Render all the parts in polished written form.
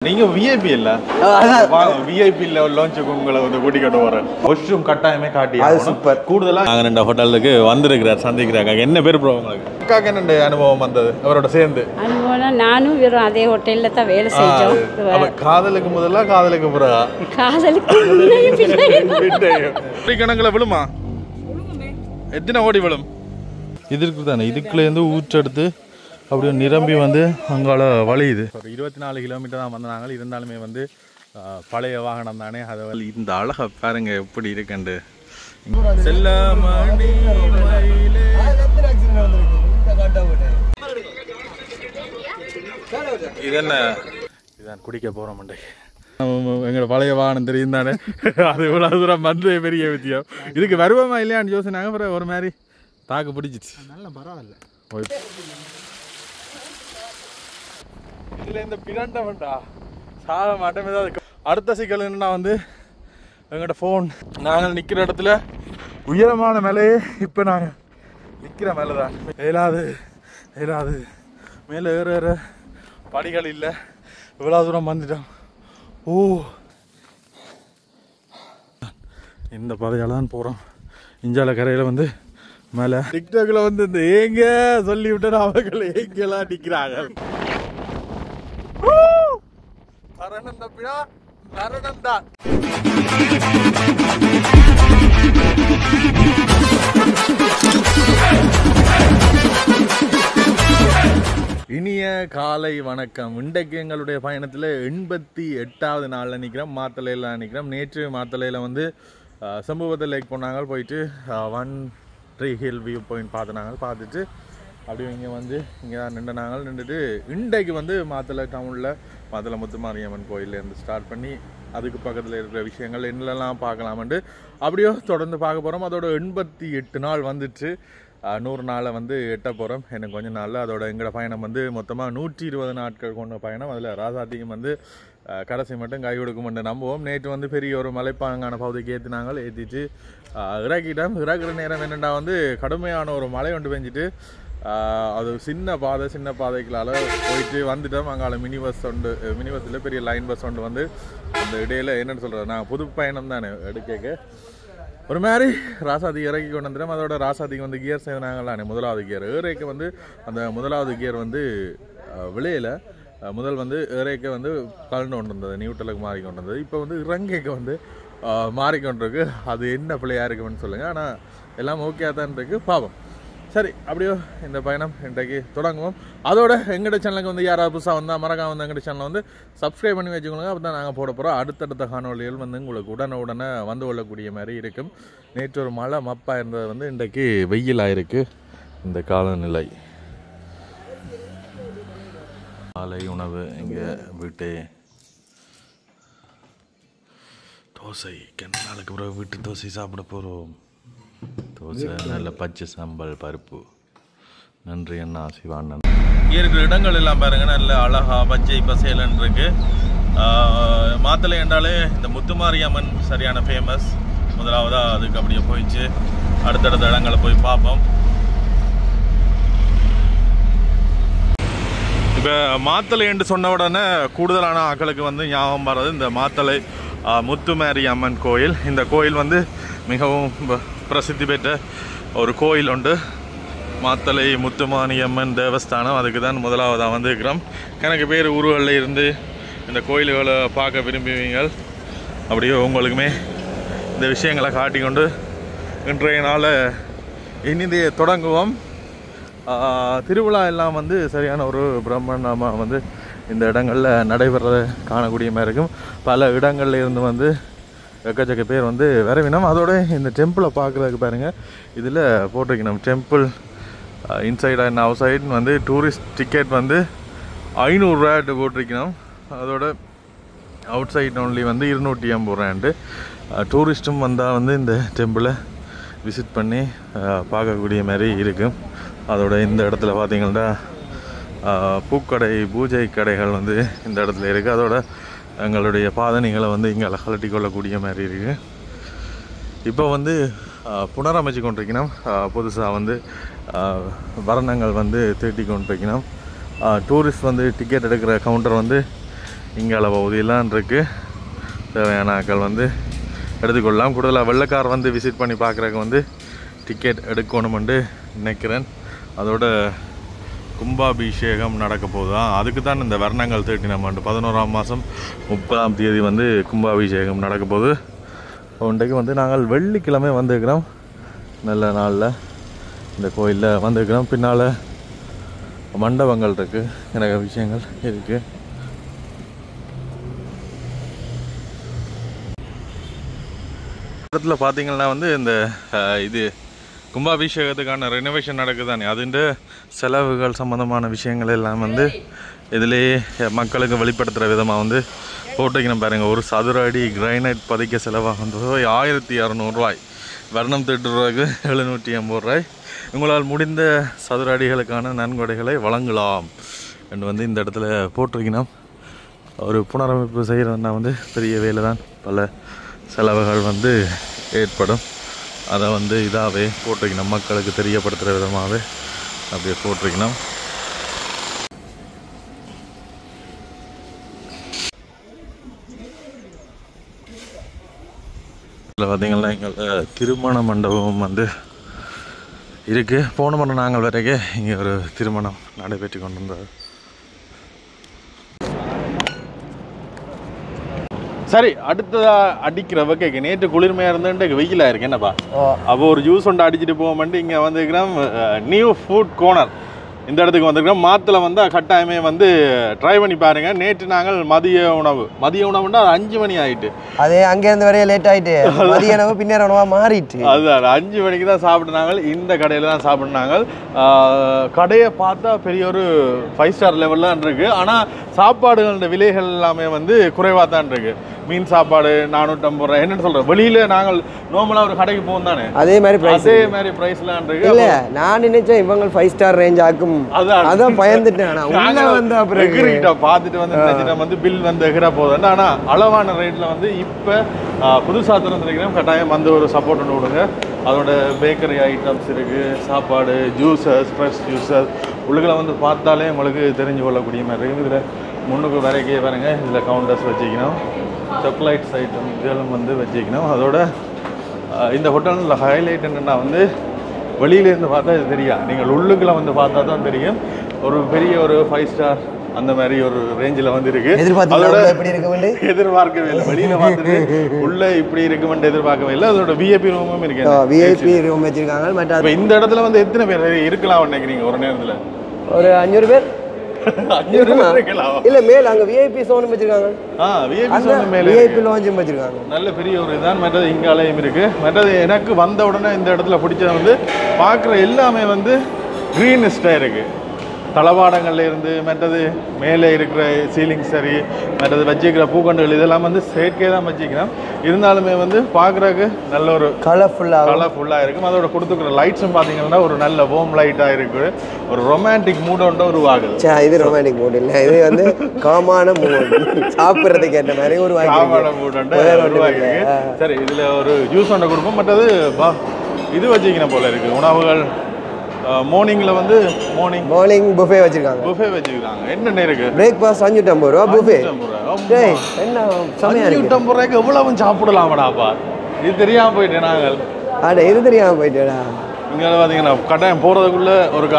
நீங்க விஐபி இல்ல விஐபி லான்ச்சுக்கு உங்களை வந்து கூட்டிக்கிட்டு வரேன் வாஷ்ரூம் கட்டாயமே காட்டி அது சூப்பர் கூடுதலா நாங்க ரெண்டு ஹோட்டலுக்கு வந்திருக்கிறார் சந்திக்கிறாங்க என்ன பேர் ப்ரோ உங்களுக்கு அக்காக்கு என்ன அனுபவம் வந்தது அவரோட சேர்ந்து அனுபவம் நானும் வெறும் அதே ஹோட்டல்ல தான் வேலை செஞ்சோம் காதலுக்கு முதல்ல காதலுக்கு பிறகு காதலுக்கு கணக்குல விழுமா எத்தனை ஓடி விழும் இதுக்கு தானே இதுக்குள்ளேருந்து ஊற்றெடுத்து அப்படியே நிரம்பி வந்து அங்கால வழியுது ஒரு 24 கிலோமீட்டர் தான் வந்தாங்க இருந்தாலுமே வந்து பழைய வாகனம் தானே அதை இந்த அழகை பாருங்க எப்படி இருக்குண்டு இது என்ன இதான் குடிக்க போறோம் எங்களோட பழைய வாகனம் தெரியும் தானே அது இவ்வளவு தூரம் வந்து பெரிய விஷயம் இதுக்கு வருவமா இல்லையான்னு யோசனாங்க ஒரு மாதிரி தாக்கு பிடிச்சிச்சு நல்லா பரவாயில்ல இதுல இந்த பிராண்ட வேண்டா சாக மாட்டேன் ஏதாவது அடுத்த சிக்கல் என்னன்னா வந்து எங்கள்கிட்ட ஃபோன் நாங்கள் நிற்கிற இடத்துல உயரமான மேலேயே இப்போ நாங்கள் நிற்கிற மேலே தான் ஏலாது மேலே ஏற படிகள் இல்லை இவ்வளோ தூரம் வந்துட்டோம் ஓ இந்த பாதையால் தான் போகிறோம் இஞ்சால கரையில் வந்து மேலே டிக்டாக்ல வந்து இந்த ஏங்க சொல்லி விட்டு அவர்கள் ஏங்கெல்லாம் நிற்கிறாங்க மரணம் தப்பினா மரணம் தான் இனிய காலை வணக்கம் இன்றைக்கு எங்களுடைய பயணத்தில் 88வது நாளில் நிற்கிறோம் மாத்தளையில் நிற்கிறோம் நேற்று மாத்தளையில் வந்து சம்பவத்தை லேக் போனாங்க போயிட்டு 1 ஹில் வியூ பாயிண்ட் பார்த்துட்டு அப்படியே இங்கே வந்து இங்கே தான் நின்றுட்டு இன்றைக்கு வந்து மாத்தளை டவுனில் மாத்தளை முத்துமாரியம்மன் கோயிலேருந்து ஸ்டார்ட் பண்ணி அதுக்கு பக்கத்தில் இருக்கிற விஷயங்கள் என்னெல்லாம் பார்க்கலாமெண்டு அப்படியோ தொடர்ந்து பார்க்க போகிறோம் அதோட 88 நாள் வந்துட்டு 100 நாளை வந்து எட்ட போகிறோம் எனக்கு கொஞ்சம் நாளில் அதோட எங்களோட பயணம் வந்து மொத்தமாக 120 நாட்கள் கொண்ட பயணம் அதில் ராசாத்தியும் வந்து கடைசி மட்டும் கை கொடுக்குமென்று நம்புவோம் நேற்று வந்து பெரிய ஒரு மலைப்பாங்கான பகுதிக்கு ஏற்றிட்டு இறக்கிட்டோம் இறக்குற நேரம் என்னென்னா வந்து கடுமையான ஒரு மழை ஒன்று பெஞ்சிட்டு அது சின்ன பாதைகளால் போயிட்டு வந்துட்டோம் அங்கால மினி பஸ்ஸில் பெரிய லைன் பஸ் ஒன்று வந்து அந்த இடையில என்னென்னு சொல்கிறது நாங்கள் புது பயணம் தானே எடுக்க ஒரு மாதிரி ராசாதி இறக்கி கொண்டு வந்துட்டோம் அதோட ராசாதிக்கு வந்து கியர் செய்தாங்களானே முதலாவது கியர் ஏறைக்கு வந்து அந்த முதலாவது கியர் வந்து விளையில முதல் வந்து ஏறைக்க வந்து கலந்து கொண்டு வந்தது நியூட்ரலுக்கு மாறிக்கொண்டு வந்தது இப்போ வந்து இறங்கைக்கு வந்து மாறிக்கொண்டிருக்கு அது என்ன பிள்ளையாக இருக்குன்னு சொல்லுங்கள் ஆனால் எல்லாம் ஓகே தான் இருக்குது பாவம் சரி அப்படியோ இந்த பயணம் இன்றைக்கு தொடங்குவோம் அதோட எங்கள்ட சேனலுக்கு வந்து யாராவது புதுசாக வந்தால் மறக்காம வந்து எங்கள்ட சேனலை வந்து சப்ஸ்கிரைப் பண்ணி வச்சுக்கோங்க அப்போ தான் நாங்கள் போட போகிறோம் அடுத்தடுத்த காணொலிகள் வந்து உங்களுக்கு உடனே வந்து கொள்ளக்கூடிய மாதிரி இருக்கும் நேற்று ஒரு மழை மப்பாக இருந்தது வந்து இன்றைக்கு வெயிலாக இருக்குது இந்த காலநிலை காலை உணவு இங்கே வீட்டு தோசை கென்ன நாளுக்கு பிறகு வீட்டு தோசை சாப்பிட போகிறோம் தோசை நல்ல பச்சை சாம்பல் பருப்பு நன்றி அண்ணா சிவாண்ணன் இங்கே இருக்கிற இடங்கள் எல்லாம் பாருங்க நல்ல அழகா பச்சை பசேலன் இருக்கு மாத்தளை என்றாலே இந்த முத்துமாரியம்மன் சரியான ஃபேமஸ் முதலாவதா அதுக்கு அப்படியே போயிடுச்சு அடுத்தடுத்த இடங்களை போய் பார்ப்போம் இப்போ மாத்தளை என்று சொன்ன உடனே கூடுதலான ஆட்களுக்கு வந்து ஞாபகம் வர்றது இந்த மாத்தளை முத்துமாரியம்மன் கோயில் இந்த கோயில் வந்து மிகவும் பிரசித்தி பெற்ற ஒரு கோயில் உண்டு மாத்தளை முத்துமாரியம்மன் தேவஸ்தானம் அதுக்கு தான் முதலாவதாக வந்திருக்கிறோம் எனக்கு பேர் ஊர்களில் இருந்து இந்த கோயில்களை பார்க்க விரும்புவீங்க அப்படியே உங்களுக்குமே இந்த விஷயங்களை காட்டிக்கொண்டு இன்றைய நாளை இனிதே தொடங்குவோம் திருவிழா எல்லாம் வந்து சரியான ஒரு பிரம்மாண்டமாக வந்து இந்த இடங்களில் நடைபெறதை காணக்கூடிய மாதிரி இருக்கும் பல இடங்கள்ல இருந்து வந்து எக்கச்சக்க பேர் வந்து வரவினோம் அதோட இந்த டெம்பிளை பார்க்குறதுக்கு பாருங்கள் இதில் போட்டிருக்கணும் temple inside and outside வந்து டூரிஸ்ட் டிக்கெட் வந்து 500 ரூபாய்ட்டு போட்டிருக்கணும் அதோட அவுட் சைட் ஒன்லி வந்து 250 ரூபாய்ட்டு டூரிஸ்ட்டும் வந்தால் வந்து இந்த டெம்பிளை விசிட் பண்ணி பார்க்கக்கூடிய மாதிரி இருக்கும் அதோட இந்த இடத்துல பார்த்திங்கன்னா பூக்கடை பூஜை கடைகள் வந்து இந்த இடத்துல இருக்குது அதோட எங்களுடைய பாதனைகளை வந்து இங்கே கலட்டி கொள்ளக்கூடிய மாதிரி இருக்குது இப்போ வந்து புனரமைச்சு கொண்டிருக்கணும் புதுசாக வந்து வர்ணங்கள் வந்து தீட்டி கொண்டிருக்கணும் டூரிஸ்ட் வந்து டிக்கெட் எடுக்கிற கவுண்டர் வந்து இங்கால பகுதியெல்லாம் இருக்குது. தேவையான ஆட்கள் வந்து எடுத்துக்கொள்ளலாம். கூடுதலாக வெள்ளைக்கார் வந்து விசிட் பண்ணி பார்க்குறதுக்கு வந்து டிக்கெட் எடுக்கணுமென்று நினைக்கிறேன். அதோட கும்பாபிஷேகம் நடக்க போகுதான். அதுக்கு தான் இந்த வர்ணங்கள் 13 11ஆம் மாதம் 30ஆம் தேதி வந்து கும்பாபிஷேகம் நடக்க போகுது. இன்றைக்கு வந்து நாங்கள் வெள்ளிக்கிழமை வந்துருக்கிறோம். நல்ல நாளில் இந்த கோயிலில் வந்துருக்கிறோம். பின்னால் மண்டபங்கள் இருக்குது, நிறைய விஷயங்கள் இருக்குது. இடத்துல பார்த்தீங்கன்னா வந்து இந்த இது கும்பாபிஷேகத்துக்கான ரெனோவேஷன் நடக்குதானே, அதுன்ற செலவுகள் சம்மந்தமான விஷயங்கள் எல்லாம் வந்து இதிலேயே மக்களுக்கு வெளிப்படுத்துகிற விதமாக வந்து போட்டுக்கணும் பாருங்கள். ஒரு சதுர அடி கிரைனைட் பதிக்க செலவாகின்றது 1600 வர்ணம் தீட்டுறதுக்கு 780 உங்களால் முடிந்த சதுர அடிகளுக்கான நன்கொடைகளை வழங்கலாம் என்று வந்து இந்த இடத்துல போட்டிருக்கணும். ஒரு புனரமைப்பு செய்கிறதுனா வந்து பெரிய வேலை தான், பல செலவுகள் வந்து ஏற்படும். அதை வந்து இதாகவே போட்டிருக்கணும், மக்களுக்கு தெரியப்படுத்துகிற விதமாகவே அப்படியே போட்டிருக்கணும். இதில் பார்த்திங்கன்னா எங்கள் திருமண மண்டபம் வந்து இருக்குது. போன முறை நாங்கள் வரைக்கும் இங்கே ஒரு திருமணம் நடைபெற்று கொண்டிருந்தது. சரி, அடுத்ததா அடிக்கிற வகைக்கு நேற்று குளிர்மையாக இருந்துட்டு வெயிலாக இருக்கு என்னப்பா. அப்போ ஒரு ஜூஸ் ஒன்று அடிச்சுட்டு போவோம்ட்டு இங்கே வந்துருக்கிறோம். நியூ ஃபுட் கோர்னர் இந்த இடத்துக்கு வந்துருக்கிறோம். மாத்தில் வந்து கட்டாயமே வந்து ட்ரை பண்ணி பாருங்கள். நேற்று நாங்கள் மதிய உணவுன்னா 5 மணி ஆகிட்டு, அதே அங்கேருந்து வரைய லேட் ஆகிட்டு மதிய உணவு பின்னர் உணவாக மாறிட்டு அதுதான் 5 மணிக்கு தான் சாப்பிட்னாங்க. இந்த கடையில் தான் சாப்பிட்னாங்க. கடையை பார்த்தா பெரிய ஒரு 5 ஸ்டார் லெவல்லாம் இருக்குது. ஆனால் சாப்பாடுகளோட விலைகள் எல்லாமே வந்து குறைவாக தான் இருக்குது. மீன் சாப்பாடு 450 என்னன்னு சொல்கிறேன். வெளியில் நாங்கள் நார்மலாக ஒரு கடைக்கு போகும் தானே, அதே மாதிரி ப்ரைஸ்லாம் இருக்குது. இல்லை நான் நினைச்சேன் இவங்க 5 ஸ்டார் ரேஞ்ச் ஆக்கும், அதான் பயந்துட்டேன். பார்த்துட்டு வந்து பில் வந்து எகிற போதும். ஆனால் அளவான ரேட்டில் வந்து இப்போ புதுசாக திறந்துருக்கிறோம். கட்டாயம் வந்து ஒரு சப்போர்ட் ஒன்று விடுங்க. அதோட பேக்கரி ஐட்டம்ஸ் இருக்குது, சாப்பாடு, ஜூஸஸ், ஃப்ரெஷ் ஜூஸஸ் உள்ளுகளை வந்து பார்த்தாலே உங்களுக்கு தெரிஞ்சு கொள்ளக்கூடிய மாதிரி இருக்குது. இதில் முன்னுக்கு வரைக்கே பாருங்க, இதில் கவுண்டர்ஸ் வச்சுக்கணும், சாக்லேட்ஸ் ஐட்டம் இதெல்லாம் வந்து வச்சுக்கணும். அதோட இந்த ஹோட்டலில் ஹைலைட் என்னென்னா வந்து வெளியிலேருந்து பார்த்தா இது தெரியும், நீங்கள் உள்ளுக்குள்ள வந்து பார்த்தா தான் தெரியும். ஒரு பெரிய ஒரு 5 ஸ்டார் அந்த மாதிரி ஒரு ரேஞ்சில் வந்து இருக்கு. எதிர்பார்க்கவே இல்லை. வெளியில பார்த்துட்டு உள்ள இப்படி இருக்குமென்று எதிர்பார்க்கவே இல்லை. அதோட விஐபி ரூமும் இருக்கு, விஐபி ரூம் வச்சிருக்காங்க. இந்த இடத்துல வந்து எத்தனை பேர் இருக்கலாம் நினைக்கிறீங்க ஒரு நேரத்தில்? ஒரு 500 பேர். இல்ல மேல அங்க விஐபி சோன் வச்சிருக்காங்க. விஐபி சோன் மேல விஐபி லாஞ்சும் வச்சிருக்காங்க. நல்ல பெரிய ஒரு இதான். மற்றது இங்காலயம் இருக்கு. மற்றது எனக்கு வந்த உடனே இந்த இடத்துல பிடிச்சது வந்து பார்க்குற எல்லாமே வந்து க்ரீனிஸ்டாக இருக்கு. தளவாடங்கள்ல இருந்து மற்றது மேலே இருக்கிற சீலிங் சரி, மற்றது வச்சுக்கிற பூக்கண்டுகள் இதெல்லாம் வந்து செயற்கை தான் வச்சுக்கிறோம். இருந்தாலுமே வந்து பார்க்குறதுக்கு நல்ல ஒரு கலர்ஃபுல்லாக இருக்கும். அதோட கொடுத்துக்கிற லைட்ஸும் பார்த்தீங்கன்னா ஒரு நல்ல ஹோம் லைட்டாக இருக்குது. ஒரு ரொமான்டிக் மூடோட உருவாகுது. இது ரொமான்டிக் மூட் இல்லை, இது வந்து காமான மூட், சாப்பிட்றதுக்கு ஏற்ற மாதிரி ஒரு காமான மூடோட உருவாகிருக்கு. சரி, இதில் ஒரு ஜூஸ் ஒன்று கொடுப்போம். மற்றது இது வச்சுக்கணும் போல இருக்குது உணவுகள். மார்னிங்கில் வந்து மார்னிங் புஃபே வச்சுருக்காங்க. என்னென்ன இருக்குது? பிரேக்ஃபாஸ்ட் 550 ரூபா, புஃபே என்ன 550 ரூபாய்க்கு எவ்வளவு சாப்பிடலாமடாப்பா. இது தெரியாமல் போயிட்டேன் நாங்கள். இது தெரியாமல் போயிட்டேடா. இங்கே பார்த்தீங்கன்னா கட்டாயம் போகிறதுக்குள்ளே ஒரு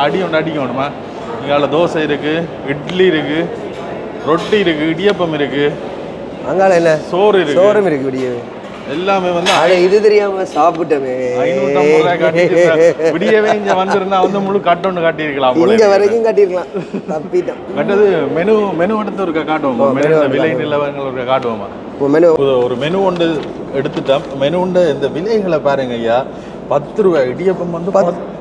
அடி ஒன்று அடிக்கணுமா. இங்கே தோசை இருக்குது, இட்லி இருக்குது, ரொட்டி இருக்குது, இடியப்பம் இருக்குது, அங்கால என்ன சோறும் இருக்குது. விடிய எல்லாமே வந்து இது தெரியாம சாப்பிட்டமே 550 ரூபாய் காட்டிட்டு விடியவே இங்க வந்திருந்தா வந்து முழு கட்டொன்று காட்டியிருக்கலாம். இங்க வரைக்கும் காட்டியிருக்கலாம், தப்பிட்டோம். மற்றது மெனு எடுத்து ஒரு காட்டுவோமா, விலை நிலவரங்கள் ஒரு காட்டுவோமா. ஒரு மெனு ஒன்று எடுத்துட்டோம். மெனு உண்டு இந்த விலைகளை பாருங்க ஐயா. 10 ரூபாய் இடியப்பம் வந்து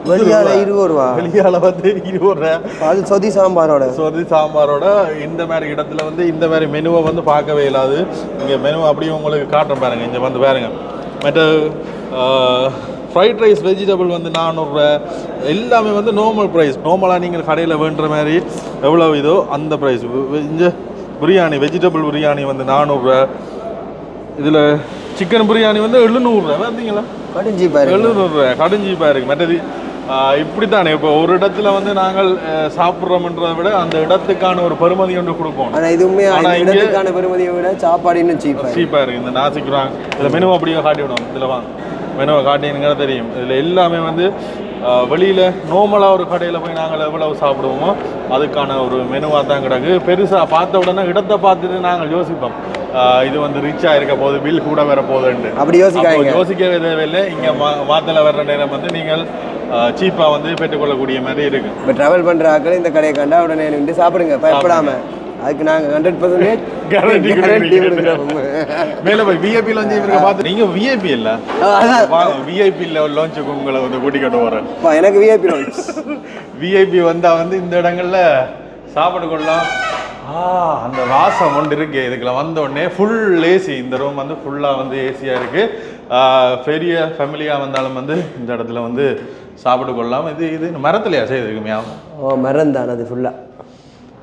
வெளியால 20 ரூபா, வெளியால வந்து 20 ரூபாய். அது சொதி சாம்பாரோட இந்த மாதிரி இடத்துல வந்து இந்த மாதிரி மெனுவை வந்து பார்க்கவே இல்லாது. இங்கே மெனு அப்படியே உங்களுக்கு காட்டுறேன் பாருங்க. இங்கே வந்து பாருங்க. மற்ற ஃப்ரைட் ரைஸ் வெஜிடபிள் வந்து 400 ரூபா. எல்லாமே வந்து நார்மல் ப்ரைஸ். நார்மலாக நீங்கள் கடையில் வேண்டுற மாதிரி எவ்வளோ இதோ அந்த ப்ரைஸ். இங்கே பிரியாணி, வெஜிடபிள் பிரியாணி வந்து 400 ரூபா. இதில் சிக்கன் பிரியாணி வந்து 700 ரூபா. பார்த்தீங்களா, 700 ரூபா கடுஞ்சீப்பாக இருக்குது. மற்றது இப்படித்தானே இப்போ ஒரு இடத்துல வந்து நாங்கள் சாப்பிட்றோம்ன்றதை விட அந்த இடத்துக்கான ஒரு பெருமதி ஒன்று கொடுப்போம். ஆனால் இது உண்மையாக இடத்துக்கான பெருமதியை விட சாப்பாடு இன்னும் சீப்பாக இருக்குது. இந்த நாசிக்கிறாங்க இதில் மெனுவை அப்படியே காட்டி விடுவோம். இதில் வாங்க மெனுவை காட்டினுங்கிறது தெரியும். இதில் எல்லாமே வந்து வெளியில் நார்மலாக ஒரு கடையில் போய் நாங்கள் எவ்வளவு சாப்பிடுவோமோ அதுக்கான ஒரு மெனுவாக தான் கிடக்கு. பெருசாக பார்த்த உடனே இடத்தை பார்த்துட்டு நாங்கள் யோசிப்போம் இது வந்து ரிச்சாக இருக்க போகுது, பில் கூட வர போகுதுன்ட்டு. அப்படி யோசிக்கவே தேவையில்லை. இங்கே மாத்தலை வர்ற நேரம் வந்து நீங்கள் சீப்பாக வந்து பெற்றுக்கொள்ளக்கூடிய மாதிரி இருக்கு. இப்போ ட்ராவல் பண்ணுற ஆக்கள் இந்த கடையை கண்டா உடனே நின்று சாப்பிடுங்க, பயப்படாமல். அதுக்கு நாங்கள் 100% கேரண்டி கொடுக்குறோம். மேலே போய் விஐபி லான்ச் இவங்க பார்த்து நீங்கள் விஐபி இல்லை விஐபி லான்ச்சுக்கு உங்களை வந்து கூட்டிக்கிட்டு வரேன். எனக்கு விஐபி லான்ச் விஐபி வந்தால் வந்து இந்த இடங்கள்ல சாப்பிட்டு கொள்ளலாம். அந்த வாசம் ஒன்று இருக்கு. இதுக்குள்ள வந்த உடனே ஃபுல் ஏசி. இந்த ரூம் வந்து ஃபுல்லாக வந்து ஏசியாக இருக்குது. பெரிய ஃபேமிலியாக வந்தாலும் வந்து இந்த இடத்துல வந்து சாப்பிட்டு கொள்ளலாம். இது மரத்துலையா செய்திருக்குமையா? மரம் தான் அது ஃபுல்லாக.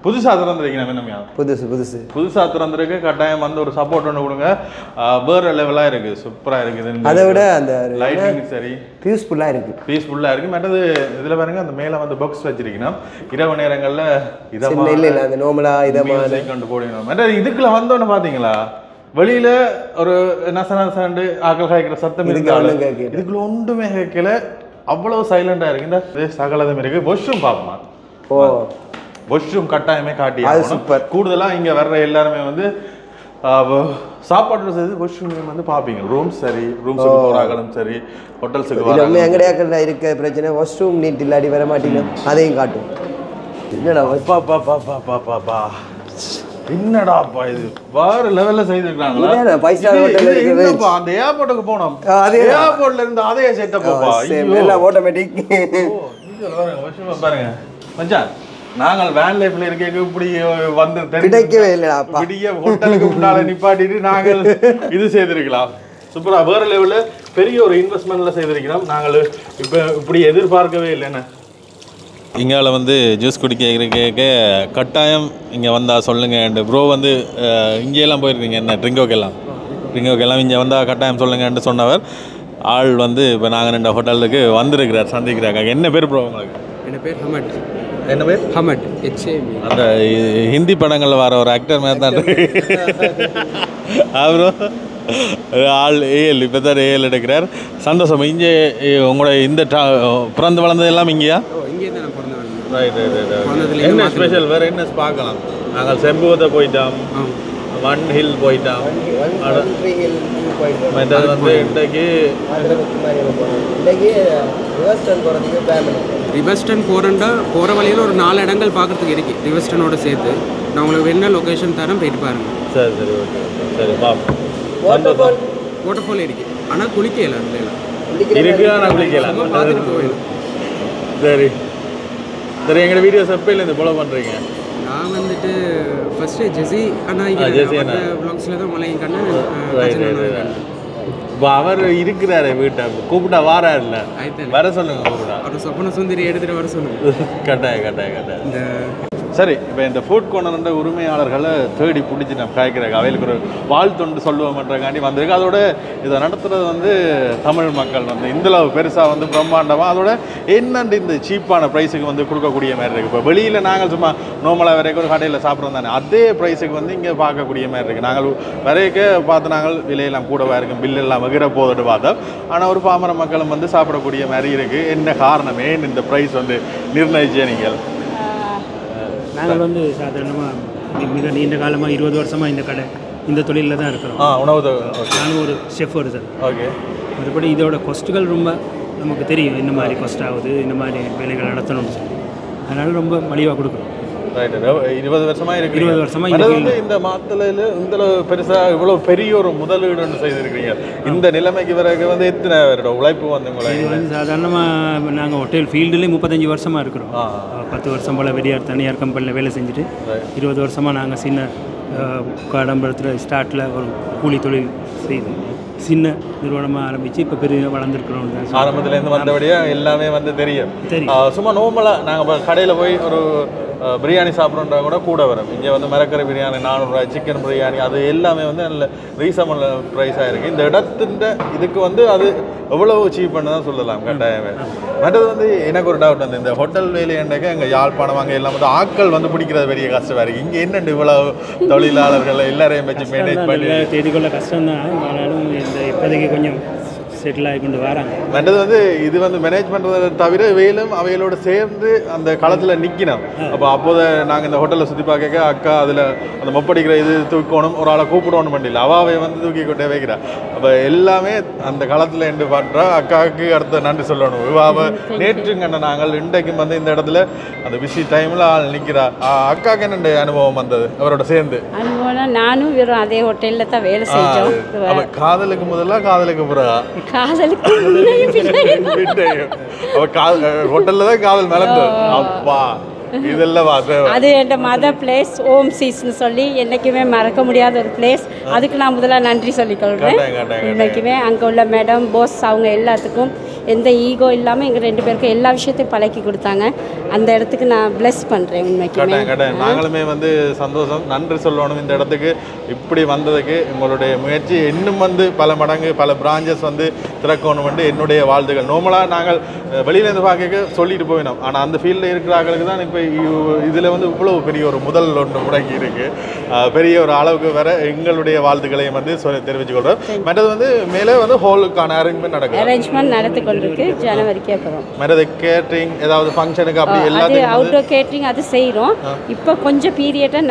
புதுசாக திறந்துருக்கீங்க என்னமையா? புதுசாக திறந்துருக்கு. கட்டாயம் வந்து ஒரு சப்போர்ட் ஒன்று கொடுங்க. வேறு லெவலாக இருக்குது, சூப்பராக இருக்குது. அதை விட அந்த லைட்டிங் சரி பீஸ்ஃபுல்லாக இருக்குது. மற்றது இதில் பாருங்க அந்த மேலே வந்து பாக்ஸ் வச்சிருக்கணும். இரவு நேரங்களில் இதை இல்லை அந்த நோமலாக இதை கொண்டு போடணும். மற்றது இதுக்குள்ள வந்தோன்னு பார்த்தீங்களா வெளியில ஒரு நசனசண்டு ஆக்கள் காய்க்கிற சத்தம் இதுக்குள்ள ஒன்றுமே கேட்கல. அவ்வளவு சைலண்டா இருக்கு. இந்த சகலதும் இருக்கு. வாஷ்ரூம் பார்ப்போமா? வாஷ்ரூம் கட்டாயமே காட்டி சூப்பர். கூடுதலா இங்க வர்ற எல்லாருமே வந்து சாப்பாடு செய்து வாஷ்ரூம் வந்து பார்ப்பீங்க. ரூம்ஸ் சரி, ரூம்ஸுக்கு போறாங்களும் சரி, ஹோட்டல்ஸுக்கு எங்கடையாக்கள் இருக்க பிரச்சனை வாஷ்ரூம் நீட் இல்லாடி வர மாட்டீங்க, அதையும் காட்டும். என்னடாப்பா இது வேற லெவல்ல செய்திருக்காங்களா? அந்த ஏர்போர்ட்டுக்கு போனோம். ஏர்போர்ட்ல இருந்து அதே செட்டப்பா ஆட்டோமேட்டிக். பாருங்க மச்சான், நாங்கள் வேன் லைஃப்ல இருக்க இப்படி வந்து கிடைக்கவே இல்லைடா. விடிய ஹோட்டலுக்கு முன்னால நிப்பாட்டிட்டு நாங்கள் இது செய்திருக்கலாம். சூப்பரா வேற லெவல்ல பெரிய ஒரு இன்வெஸ்ட்மெண்ட்ல செய்திருக்கிறோம். நாங்கள் இப்ப இப்படி எதிர்பார்க்கவே இல்லைன்னு. இங்கால வந்து ஜூஸ் குடிக்க கட்டாயம் இங்கே வந்தால் சொல்லுங்கள். ப்ரோ வந்து இங்கேயெல்லாம் போயிருக்கீங்க என்ன ட்ரிங்கோக்கெல்லாம் இங்கே வந்தால் கட்டாயம் சொல்லுங்கன்ட்டு சொன்னவர் ஆள் வந்து இப்போ நாங்கள் 2 ஹோட்டலுக்கு வந்திருக்கிறார் சந்திக்கிறாங்க. என்ன பேர் ப்ரோ உங்களுக்கு? என் பேர் ஹமட். என்ன பேர்? ஹமட். HAM. அந்த ஹிந்தி படங்களில் வர ஒரு ஆக்டர் மாதிரி தான் அப்புறம் ஆள் ஏஎல் இப்போ தான் ஏஎல் எடுக்கிறார். சந்தோஷம். இங்கே உங்களோட இந்த பிறந்து வளர்ந்தது எல்லாம் இங்கேயா? என்ன ஸ்பெஷல் வேறு என்ன பார்க்கலாம்? நாங்கள் செம்புவத்தை போயிட்டோம், ஒன் ஹில் போயிட்டோம். மற்றது வந்து இன்றைக்கு ரிவர்ஸ்டன் போகிற வழியில் ஒரு 4 இடங்கள் பார்க்குறதுக்கு இருக்குது. ரிவர்ஸ்டனோட சேர்த்து நான் உங்களுக்கு என்ன லொக்கேஷன் தரேன், போயிட்டு பாருங்க. சரி சரி ஓகே சரி பாப்போம். வாட்டர்ஃபால் இருக்குது, ஆனால் குளிக்கல இருக்கு, ஆனால் குளிக்கலாம். சரி சரி. எங்களோட வீடியோஸ் எப்போலேருந்து ஃபாலோ பண்ணுறீங்க? நான் வந்துட்டு ஃபஸ்ட்டு ஜெஸி அண்ணா வ்ளாக்ஸில் தான் மலையும் கண்ணு. இப்போ அவர் இருக்கிறாரு வீட்டை கூப்பிட்டா வாராருல்ல, வர சொல்லுங்க. கூப்பிட்டா அவர் சொப்பன சுந்தரி எடுத்துகிட்டு வர சொல்லுங்க. கட்டாயம். இந்த சரி, இப்போ இந்த ஃபுட் கோர்னர்ன்ற உரிமையாளர்களை தேடி பிடிச்சி நம்ம காய்க்கிறாங்க. அவைகளுக்கு ஒரு வாழ்த்தொண்டு சொல்லுவோம்ன்றக்காண்டி வந்திருக்கு. அதோட இதை நடத்துறது வந்து தமிழ் மக்கள் வந்து இந்தளவு பெருசாக வந்து பிரம்மாண்டமாக அதோட என்னண்டு இந்த சீப்பான ப்ரைஸுக்கு வந்து கொடுக்கக்கூடிய மாதிரி இருக்குது. இப்போ வெளியில் நாங்கள் சும்மா நார்மலாக வரைக்கும் ஒரு கடையில் சாப்பிட்றோம் தானே, அதே ப்ரைஸுக்கு வந்து இங்கே பார்க்கக்கூடிய மாதிரி இருக்குது. நாங்கள் வரைக்க பார்த்து நாங்கள் விலையெல்லாம் கூடவா இருக்கும், பில்லெல்லாம் வகிற போதுட்டு பார்த்தோம். ஆனால் ஒரு பாமர மக்களும் வந்து சாப்பிடக்கூடிய மாதிரி இருக்குது. என்ன காரணம், ஏன் இந்த ப்ரைஸ் வந்து நிர்ணயிச்சே நீங்கள்? நாங்கள் வந்து சாதாரணமாக மிக நீண்ட காலமாக 20 வருஷமாக இந்த கடை இந்த தொழிலில் தான் இருக்கிறோம். உணவு நானும் ஒரு ஷெஃப் ஒருத்தர். ஓகே. மறுபடி இதோட கொஸ்ட்டுகள் ரொம்ப நமக்கு தெரியும், இந்த மாதிரி கொஸ்ட் ஆகுது, இந்த மாதிரி வேலைகள் நடத்தணும்னு சொல்லி, அதனால் ரொம்ப மலிவாக கொடுக்குறோம். ரைட். 20 வருஷமாக இருக்குது. 20 வருஷமாக இந்த மாத்தலையில் இந்த பெருசாக இவ்வளோ பெரிய ஒரு முதலீடுன்னு செய்திருக்கிறீங்க. இந்த நிலைமைக்கு பிறகு வந்து எத்தனை பேரோட உழைப்பு வந்து உங்களை? இது வந்து சாதாரணமாக நாங்கள் ஹோட்டல் ஃபீல்டுலேயே 35 வருஷமாக இருக்கிறோம். 10 வருஷம் போல் தனியார் கம்பெனியில் வேலை செஞ்சுட்டு 20 வருஷமாக நாங்கள் சின்ன கடம்பரத்தில் ஸ்டார்ட்டில் ஒரு கூலி தொழில் செய்து சின்ன நிறுவனமாக ஆரம்பித்து இப்போ பெரிய வளர்ந்துருக்குறோம். ஆரம்பத்துலேருந்து வந்தபடியாக எல்லாமே வந்து தெரியும். சும்மா நார்மலாக நாங்கள் இப்போ கடையில் போய் ஒரு பிரியாணி சாப்பிட்றோன்றா கூட கூட வரும். இங்கே வந்து மரக்கறி பிரியாணி 400 ரூபாய், சிக்கன் பிரியாணி அது எல்லாமே வந்து நல்ல ரீசனபிள் ப்ரைஸாக இருக்குது. இந்த இடத்தின் இதுக்கு வந்து அது எவ்வளவு சீப் பண்ணு தான் சொல்லலாம் கட்டாயமே. மற்றது வந்து எனக்கு ஒரு டவுட் வந்து இந்த ஹோட்டல் வேலையண்டக்கு எங்கள் யாழ்ப்பாணம் அங்கே எல்லாம் வந்து ஆட்கள் வந்து பிடிக்கிறது பெரிய கஷ்டமாக இருக்குது. இங்கே என்னென்று இவ்வளவு தொழிலாளர்கள் எல்லாரையும் வச்சு மேனேஜ் பண்ணி தேடிக்கொள்ள கஷ்டம் தான். ஆனாலும் இந்த இப்போதைக்கு கொஞ்சம் செட்டில் ஆகி கொண்டு வராங்க. மற்றது வந்து இது வந்து மேனேஜ் பண்ணுறதை தவிர வேலும் அவைகளோட சேர்ந்து அந்த களத்தில் நிற்கணும். அப்போது நாங்கள் இந்த ஹோட்டலில் சுற்றி பார்க்க அக்கா அதில் அந்த மொப்படிக்கிற இது தூக்கணும், ஒரு ஆளை கூப்பிடணும் பண்ணிடல அவாவை வந்து தூக்கி கொண்டே வைக்கிறா. அப்போ எல்லாமே அந்த களத்தில் என்று பண்ணுறா. அக்காவுக்கு அடுத்த நன்றி சொல்லணும். இவாவை நேற்றுங்கண்ண நாங்கள் இன்றைக்கும் வந்து இந்த இடத்துல அந்த பிஸி டைமில் ஆள் நிற்கிறா. அக்காவுக்கு என்ன அனுபவம் வந்தது அவரோட சேர்ந்து? அனுபவம் நானும் வெறும் அதே ஹோட்டலில் தான் வேலை செஞ்சோம். அப்போ காதலுக்கு முதல்ல காதலுக்கு பிறகா? காதலுக்கு ஹோட்டல்ல தான் காதல் மலர்ந்தது. அப்பா இதெல்லாம் அது என் மதர் பிளேஸ் ஓம் சீஸ்ன்னு சொல்லி என்றைக்குமே மறக்க முடியாத ஒரு பிளேஸ். அதுக்கு நான் முதல்ல நன்றி சொல்லிக்கொள்கிறேன். என்றைக்குமே அங்கே உள்ள மேடம் போஸ் அவங்க எல்லாத்துக்கும் எந்த ஈகோ இல்லாமல் எங்கள் 2 பேருக்கும் எல்லா விஷயத்தையும் பழக்கி கொடுத்தாங்க. அந்த இடத்துக்கு நான் பிளஸ் பண்ணுறேன். உண்மைக்குமே நாங்களுமே வந்து சந்தோஷம், நன்றி சொல்லணும் இந்த இடத்துக்கு இப்படி வந்ததுக்கு. உங்களுடைய முயற்சி இன்னும் வந்து பல மடங்கு பல பிரான்ச்சஸ் வந்து திறக்கணும் வந்து என்னுடைய வாழ்த்துக்கள். நார்மலாக நாங்கள் வெளியிலேருந்து பார்க்க சொல்லிட்டு போயினோம். ஆனால் அந்த ஃபீல்டில் இருக்கிற ஆட்களுக்கு தான் இப்போ இதில் வந்து இவ்வளோ பெரிய ஒரு முதல் ஒன்று முடங்கி இருக்குது. பெரிய ஒரு அளவுக்கு வர எங்களுடைய வாழ்த்துக்களையும் வந்து தெரிவித்துக்கொள்கிறோம். மற்றது வந்து மேலே வந்து ஹோலுக்கான அரேஞ்ச்மெண்ட் நடத்தி கொண்டிருக்கு. ஜனவரிக்கு அப்புறம் மற்றது கேட்ரிங் ஏதாவது ஃபங்க்ஷனுக்கு அப்படி எல்லாத்தையும் அவுட்டோர் கேட்ரிங் அது செய்கிறோம். இப்போ கொஞ்சம் பீரியடாக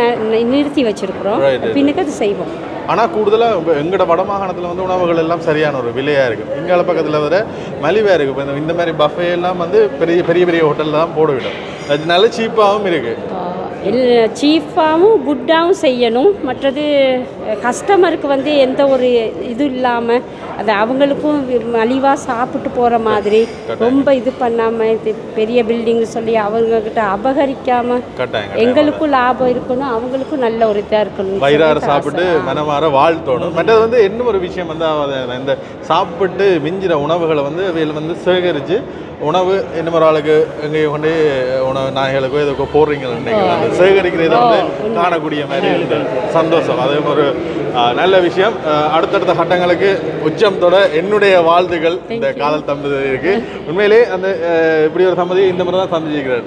நிறுத்தி வச்சுருக்குறோம். பின்னுக்கு அது செய்வோம். ஆனால் கூடுதலாக எங்களோட வடமாகாணத்தில் வந்து உணவுகள் எல்லாம் சரியான ஒரு விலையாக இருக்குது. இங்கால பக்கத்தில் வர மலிவாக இருக்குது. இப்போ இந்த மாதிரி பஃபே எல்லாம் வந்து பெரிய பெரிய பெரிய ஹோட்டலில் தான் போடுவிடும். அது நல்ல சீப்பாகவும் இருக்குது. சீப்பாகவும் குட்டாகவும் செய்யணும். மற்றது கஸ்டமருக்கு வந்து எந்த ஒரு இது இல்லாமல் அது அவங்களுக்கும் மலிவாக சாப்பிட்டு போகிற மாதிரி ரொம்ப இது பண்ணாமல் இது பெரிய பில்டிங் சொல்லி அவங்கக்கிட்ட அபகரிக்காமல் எங்களுக்கும் லாபம் இருக்கணும், அவங்களுக்கும் நல்ல ஒரு இதாக இருக்கணும். வயிறார சாப்பிட்டு மனமாற வாழ்த்தோணும். மற்றது வந்து இன்னும் ஒரு விஷயம் வந்து இந்த சாப்பிட்டு மிஞ்சிற உணவுகளை வந்து அவையில் வந்து சேகரித்து உணவு இன்னும் ஒரு ஆளுக்கு எங்கேயும் கொண்டு உணவு நாய்களுக்கோ எதுக்கோ போடுறீங்கன்னு அந்த சேகரிக்கிறத வந்து காணக்கூடிய மாதிரி இருந்த சந்தோஷம். அதே ஒரு நல்ல விஷயம். அடுத்தடுத்த கட்டங்களுக்கு உச்சம் தொட என்னுடைய வாழ்த்துக்கள் இந்த காதல் தம்பதிக்கு. உண்மையிலே அந்த இப்படி ஒரு சம்மதி இந்த மாதிரி தான் சந்திச்சிருக்கிறார்.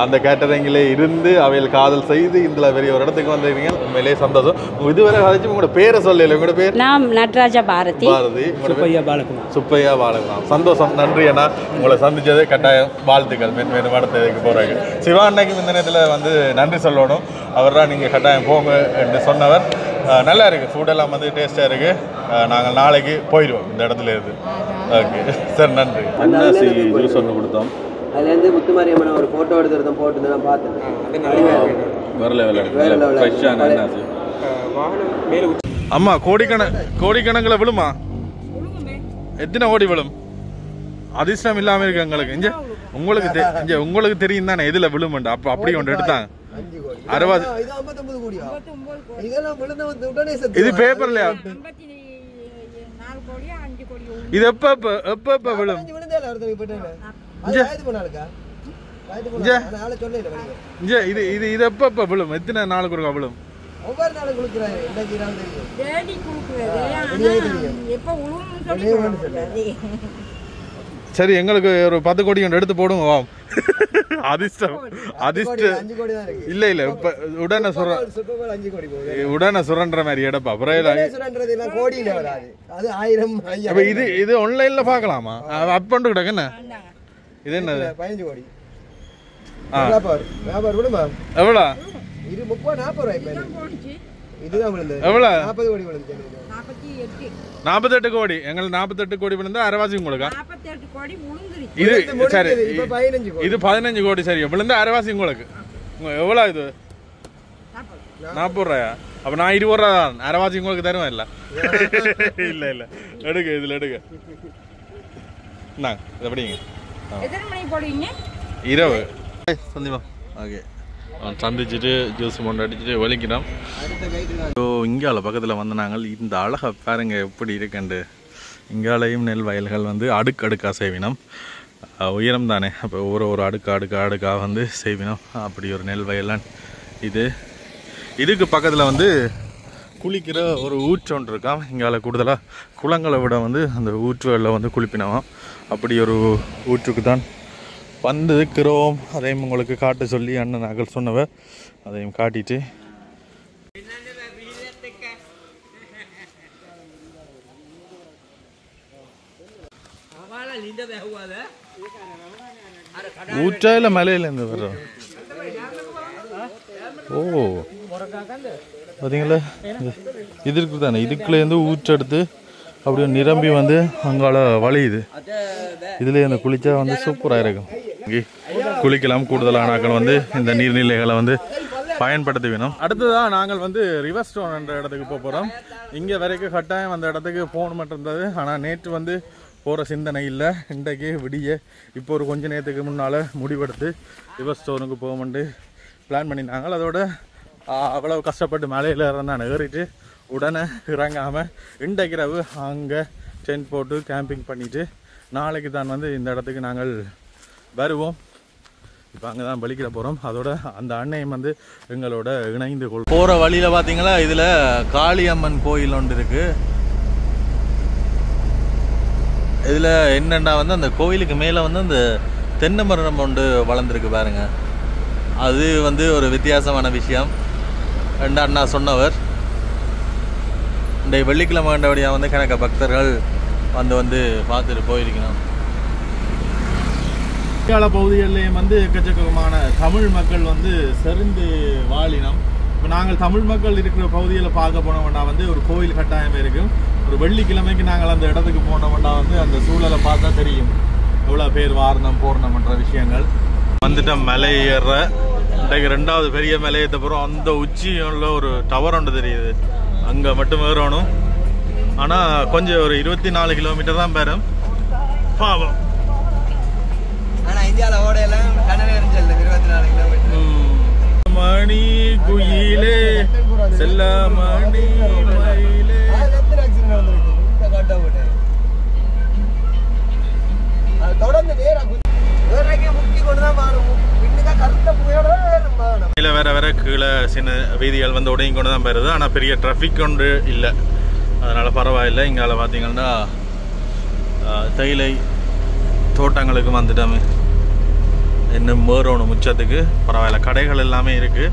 அந்த கேட்டரிங்கில் இருந்து அவையில் காதல் செய்து இந்த பெரிய ஒரு இடத்துக்கு வந்திருக்கீங்க. உண்மையிலே சந்தோஷம். இதுவரை கதைச்சு உங்களோட பேரை சொல்லல. உங்களோட பேர்? நான் நடராஜா பாரதி. சுப்பையா பாலகுமார். சுப்பையா பாலகுமார். சந்தோஷம், நன்றி அண்ணா. உங்களை சந்திச்சது கட்டாயம் வாழ்த்துக்கள். மேலும் அடுத்ததுக்கு போகிறாங்க. சிவா அன்னைக்கு இந்த நேரத்தில் வந்து நன்றி சொல்லணும். அவர் தான் நீங்கள் கட்டாயம் போங்க என்று சொன்னவர். நல்லா இருக்குது, ஃபுட்டெல்லாம் வந்து டேஸ்ட்டாக இருக்குது. நாங்கள் நாளைக்கு போயிடுவோம் இந்த இடத்துல இருந்து. ஓகே சார், நன்றி. அன்னாசி ஜூஸ் ஒன்று கொடுத்தோம். அதுலேருந்து முத்துமாரியம்மன் ஒரு ஃபோட்டோ எடுத்துருந்தோம், போட்டு நான் பார்த்தேன். அம்மா கோடிக்கணக்கில் விழுமா? எத்தனை கோடி விழும்? அதிர்ஷ்டம் இல்லாமல் இருக்கு எங்களுக்கு. இங்கே உங்களுக்கு தெரியும் தானே எதில் விழுமெண்டு. அப்போ அப்படி ஒன்று எடுத்தாங்க. 60 இது பேப்பர்லையா? இது எப்ப விழும்? இது எப்ப விழும்? எத்தனை நாளுக்கு ஒரு விழும்? ஒவ்வொரு நாளும் கொடுக்குறாரு. சரி, எங்களுக்கு ஒரு 10 கோடி ஒன்று எடுத்து போடுங்க. வா, அதிர்ஷ்டம் இல்ல இல்ல இப்ப உடனே சுரண்ட மாதிரி எடுப்பா. இது ஆன்லைன்ல பாக்கலாமா? அப் பண்ணு கிடக்கு. என்ன இது? என்னது? 15 கோடி. எவ்வளோ? இது 30-40 ரூபாய். இதுதான் விழுந்தது. எவ்வளோ? 40 கோடி விழுந்தது. 48 கோடி. எங்களுக்கு 48 கோடி விழுந்தா அரைவாசி உங்களுக்கு. இது சரி, இது 15 கோடி. சரி, விழுந்தா அரைவாசி உங்களுக்கு. எவ்வளோ இது? 40 ரூபாயா? அப்ப நான் 20 ரூபா தான். அரைவாசி உங்களுக்கு தருவேன். இல்ல இல்ல இல்ல, எடுக்க இதுல எடுக்க. எப்படிங்க இரவு சந்திமா? ஓகே, சந்திச்சுட்டு ஜூஸ் கொண்டு அடிச்சுட்டு ஒலிக்கிறோம். ஸோ இங்கால பக்கத்தில் வந்து நாங்கள் இந்த அழகை பாருங்க எப்படி இருக்குண்டு. இங்காலையும் நெல் வயல்கள் வந்து அடுக்கடுக்காக செய்வினோம். உயரம் தானே, அப்போ ஒரு அடுக்காக வந்து செய்வினோம். அப்படி ஒரு நெல் வயலான் இது. இதுக்கு பக்கத்தில் வந்து குளிக்கிற ஒரு ஊற்று ஒன்று இருக்காம். இங்கால கூடுதலாக குளங்களை விட வந்து அந்த ஊற்றுகளில் வந்து குளிப்பினோம். அப்படி ஒரு ஊற்றுக்கு தான் வந்துக்கிறோம். அதையும் உங்களுக்கு காட்ட சொல்லி அண்ணன் நகல் சொன்னவ அதையும் காட்டிட்டு ஊற்றா இல்லை மலையிலேருந்து வர்றோம். ஓ பார்த்தீங்களா, இதுக்கு தானே இதுக்குள்ளேருந்து ஊற்றெடுத்து அப்படியே நிரம்பி வந்து அங்கால வழியுது. இதுலேயே அந்த குளிச்சா வந்து சூப்பராக இருக்கும். இங்கே குளிக்கலாம். கூடுதலான ஆட்கள் வந்து இந்த நீர்நிலைகளை வந்து பயன்படுத்த வேணும். அடுத்ததாக நாங்கள் வந்து ரிவர் ஸ்டோன் என்ற இடத்துக்கு போக போகிறோம். இங்கே வரைக்கும் கட்டாயம் அந்த இடத்துக்கு போகணும் இருந்தது. ஆனால் நேற்று வந்து போகிற சிந்தனை இல்லை. இன்றைக்கு விடிய இப்போ ஒரு கொஞ்ச நேரத்துக்கு முன்னால் முடிவெடுத்து ரிவர் ஸ்டோனுக்கு போகணுன்ட்டு பிளான் பண்ணினாங்க. அதோட அவ்வளவு கஷ்டப்பட்டு மலையில் இருந்தான் ஏறிட்டு உடனே இறங்காமல் இன்றைக்கு இரவு அங்கே டென்ட் போட்டு கேம்பிங் பண்ணிவிட்டு நாளைக்கு தான் வந்து இந்த இடத்துக்கு நாங்கள் வருவோம். இப்போ அங்கே தான் பலிக்கிற போகிறோம். அதோட அந்த அன்னையும் வந்து எங்களோட இணைந்து போகிற வழியில் பார்த்தீங்களா, இதில் காளியம்மன் கோயில் ஒன்று இருக்குது. இதில் என்னென்னா வந்து அந்த கோயிலுக்கு மேலே வந்து அந்த தென்னை மரம் ஒன்று வளர்ந்துருக்கு பாருங்க. அது வந்து ஒரு வித்தியாசமான விஷயம். ரெண்டு அண்ணா சொன்னவர் இந்த வெள்ளிக்கிழமை வேண்டபடியாக வந்து கணக்க பக்தர்கள் வந்து பார்த்துட்டு போயிருக்கணும். கால பகுதிகளிலேயும் வந்து எக்கச்சக்கமான தமிழ் மக்கள் வந்து செறிந்து வாழினம். இப்போ நாங்கள் தமிழ் மக்கள் இருக்கிற பகுதியில் பார்க்க போனோம்னா வந்து ஒரு கோயில் கட்டாயம் இருக்கும். ஒரு வெள்ளிக்கிழமைக்கு நாங்கள் அந்த இடத்துக்கு போனோம்னா வந்து அந்த சூழலை பார்த்தா தெரியும் எவ்வளோ பேர் வாரணம் போறணும்ன்ற விஷயங்கள். வந்துட்டு மலை ஏற இன்றைக்கு 2வது பெரிய மலையேற்ற போகிறோம். அந்த உச்சியில் ஒரு டவர் ஒன்று தெரியுது, அங்கே மட்டும் ஏறணும். ஆனால் கொஞ்சம் ஒரு 24 கிலோமீட்டர் தான் பேரும். பாவம். ஆனால் இந்தியாவில் ஓடையெல்லாம் கனவே இருந்துச்சு 24 கிலோமீட்டர். மணி குயிலே செல்ல மணி மயிலே தொடர்ந்து முக்கி கொண்டுதான் வேற கீழே சின்ன வீதிகள் வந்து உடையும் கொண்டு தான் போயிருது. ஆனால் பெரிய டிராஃபிக் ஒன்று இல்லை, அதனால் பரவாயில்லை. இங்கால பார்த்தீங்கன்னா தேயிலை தோட்டங்களுக்கு வந்துட்டோமே. இன்னும் மேறணும் முச்சத்துக்கு பரவாயில்ல. கடைகள் எல்லாமே இருக்கு.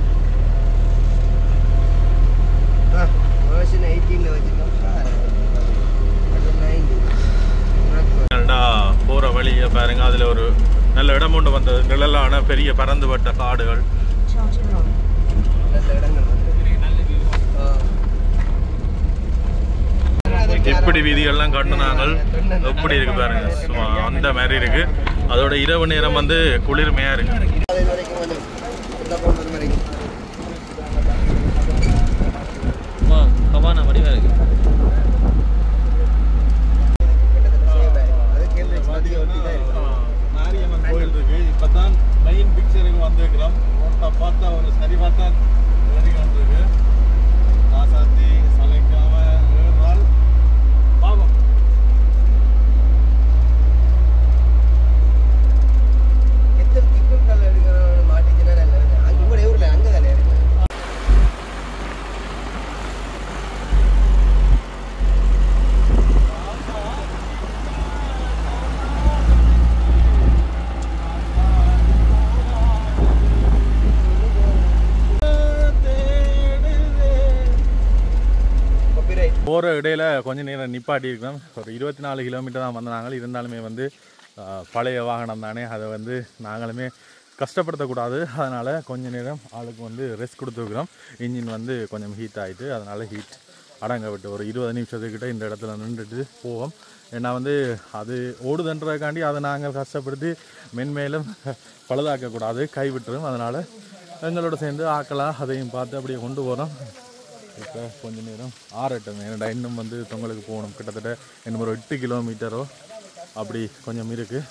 போற வழியை பாருங்க, அதுல ஒரு நல்ல இடம் ஒன்று வந்தது. நிழலான பெரிய பறந்துபட்ட காடுகள். எப்படி வீதிகள்லாம் கட்டுனாங்கள் எப்படி இருக்கு பாருங்க, அந்த மாதிரி இருக்கு. அதோட இரவு நேரம் வந்து குளிர்மையா இருக்கு. மாரியம்மன் கோயில் இருக்கு. இப்பதான் மெயின் பிக்சருக்கு வந்துருக்கிறோம். பார்த்தா ஒரு சரி பார்த்தா வந்துருக்கு. ராசாத்தி சலைக்காம ஏறால் பாவம். போகிற இடையில கொஞ்சம் நேரம் நிப்பாட்டி இருக்கோம். ஒரு 24 கிலோமீட்டர் தான் வந்தாங்க. இருந்தாலுமே வந்து பழைய வாகனம் தானே, அதை வந்து நாங்களுமே கஷ்டப்படுத்தக்கூடாது. அதனால் கொஞ்சம் நேரம் ஆளுக்கு வந்து ரெஸ்ட் கொடுத்துருக்குறோம். இன்ஜின் வந்து கொஞ்சம் ஹீட் ஆகிட்டு அதனால் ஹீட் அடங்க விட்டு ஒரு 20 நிமிஷத்துக்கிட்ட இந்த இடத்துல நின்றுட்டு போவோம். ஏன்னா வந்து அது ஓடுதுன்றதுக்காண்டி அதை நாங்கள் கஷ்டப்படுத்தி மென்மேலும் பழுதாக்கக்கூடாது, கைவிட்டுரும். அதனால் எங்களோட சேர்ந்து ஆக்கலாம் அதையும் பார்த்து அப்படியே கொண்டு போகிறோம். இப்போ கொஞ்சம் நேரம் ஆறட்டும். ஏன்னா இன்னும் வந்து தொங்கலுக்கு போகணும். கிட்டத்தட்ட இன்னும் ஒரு 8 கிலோமீட்டரோ அப்படி கொஞ்சம் இருக்குது.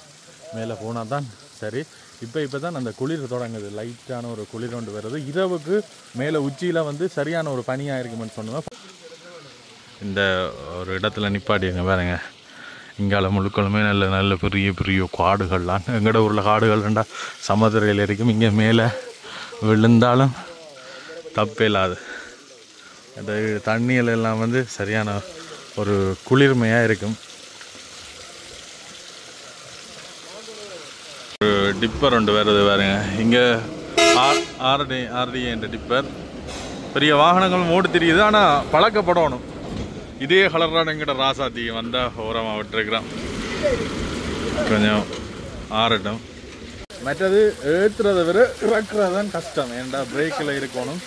மேலே போனால் தான் சரி. இப்போ தான் அந்த குளிர் தொடங்குது. லைட்டான ஒரு குளிர் கொண்டு வருது. இரவுக்கு மேலே உச்சியில் வந்து சரியான ஒரு பனியாக இருக்குமென்னு சொன்னோம். இந்த ஒரு இடத்துல நிப்பாட்டிங்க பாருங்க. இங்கால முழுக்களுமே நல்ல நல்ல பெரிய பெரிய காடுகள்லாம். எங்கட ஊரில் காடுகள்ண்டா சமுதிரையில் இருக்கும், இங்கே மேலே விழுந்தாலும் தப்பே இல்லாது. இந்த தண்ணியில் எல்லாம் வந்து சரியான ஒரு குளிர்மையாக இருக்கும். ஒரு டிப்பர் ஒன்று வருது பாருங்க, இங்கே ஆர்டி என்ற டிப்பர். பெரிய வாகனங்கள் ஓடு தெரியுது, ஆனால் பழக்கப்படணும். இதே கலரான எங்கிட்ட ராசாத்தி வந்தால் ஓரமாக விட்டுருக்குறான், கொஞ்சம் ஆறட்டும். மற்றது ஏற்றுறதை விட இறக்குறதான் கஷ்டம். ஏன்டா பிரேக்கில் இருக்கணும்.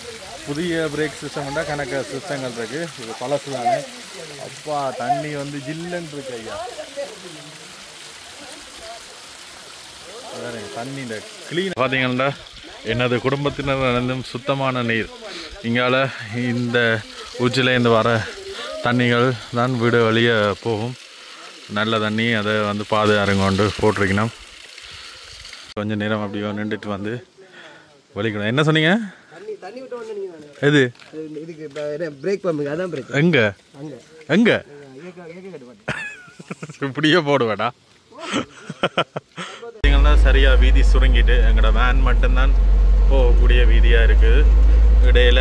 புதிய பிரேக் சிஸ்டம்டா கணக்கு சிஸ்டங்கள் இருக்குது, இது பழசு தானே. அப்பா தண்ணி வந்து ஜில்லுன்னு இருக்கு ஐயா. தண்ணி இந்த கிளீன் பார்த்தீங்கன்னா எனது குடும்பத்தினர் நடந்தும் சுத்தமான நீர். இங்கால இந்த ஊச்சிலேருந்து வர தண்ணிகள் தான் வீடு வழியே போகும். நல்ல தண்ணி, அதை வந்து பாதுகாருங்க கொண்டு போட்டிருக்கணும். கொஞ்சம் நேரம் அப்படியே நின்றுட்டு வந்து வலிக்கணும். என்ன சொன்னீங்க? எது பிரேக் பம்புங்க, அதான் பிரேக். எங்க எங்க இப்படியே போடுவேடா. சரியா வீதி சுருங்கிட்டு எங்களோட வேன் மட்டும்தான் போகக்கூடிய வீதியாக இருக்குது. இடையில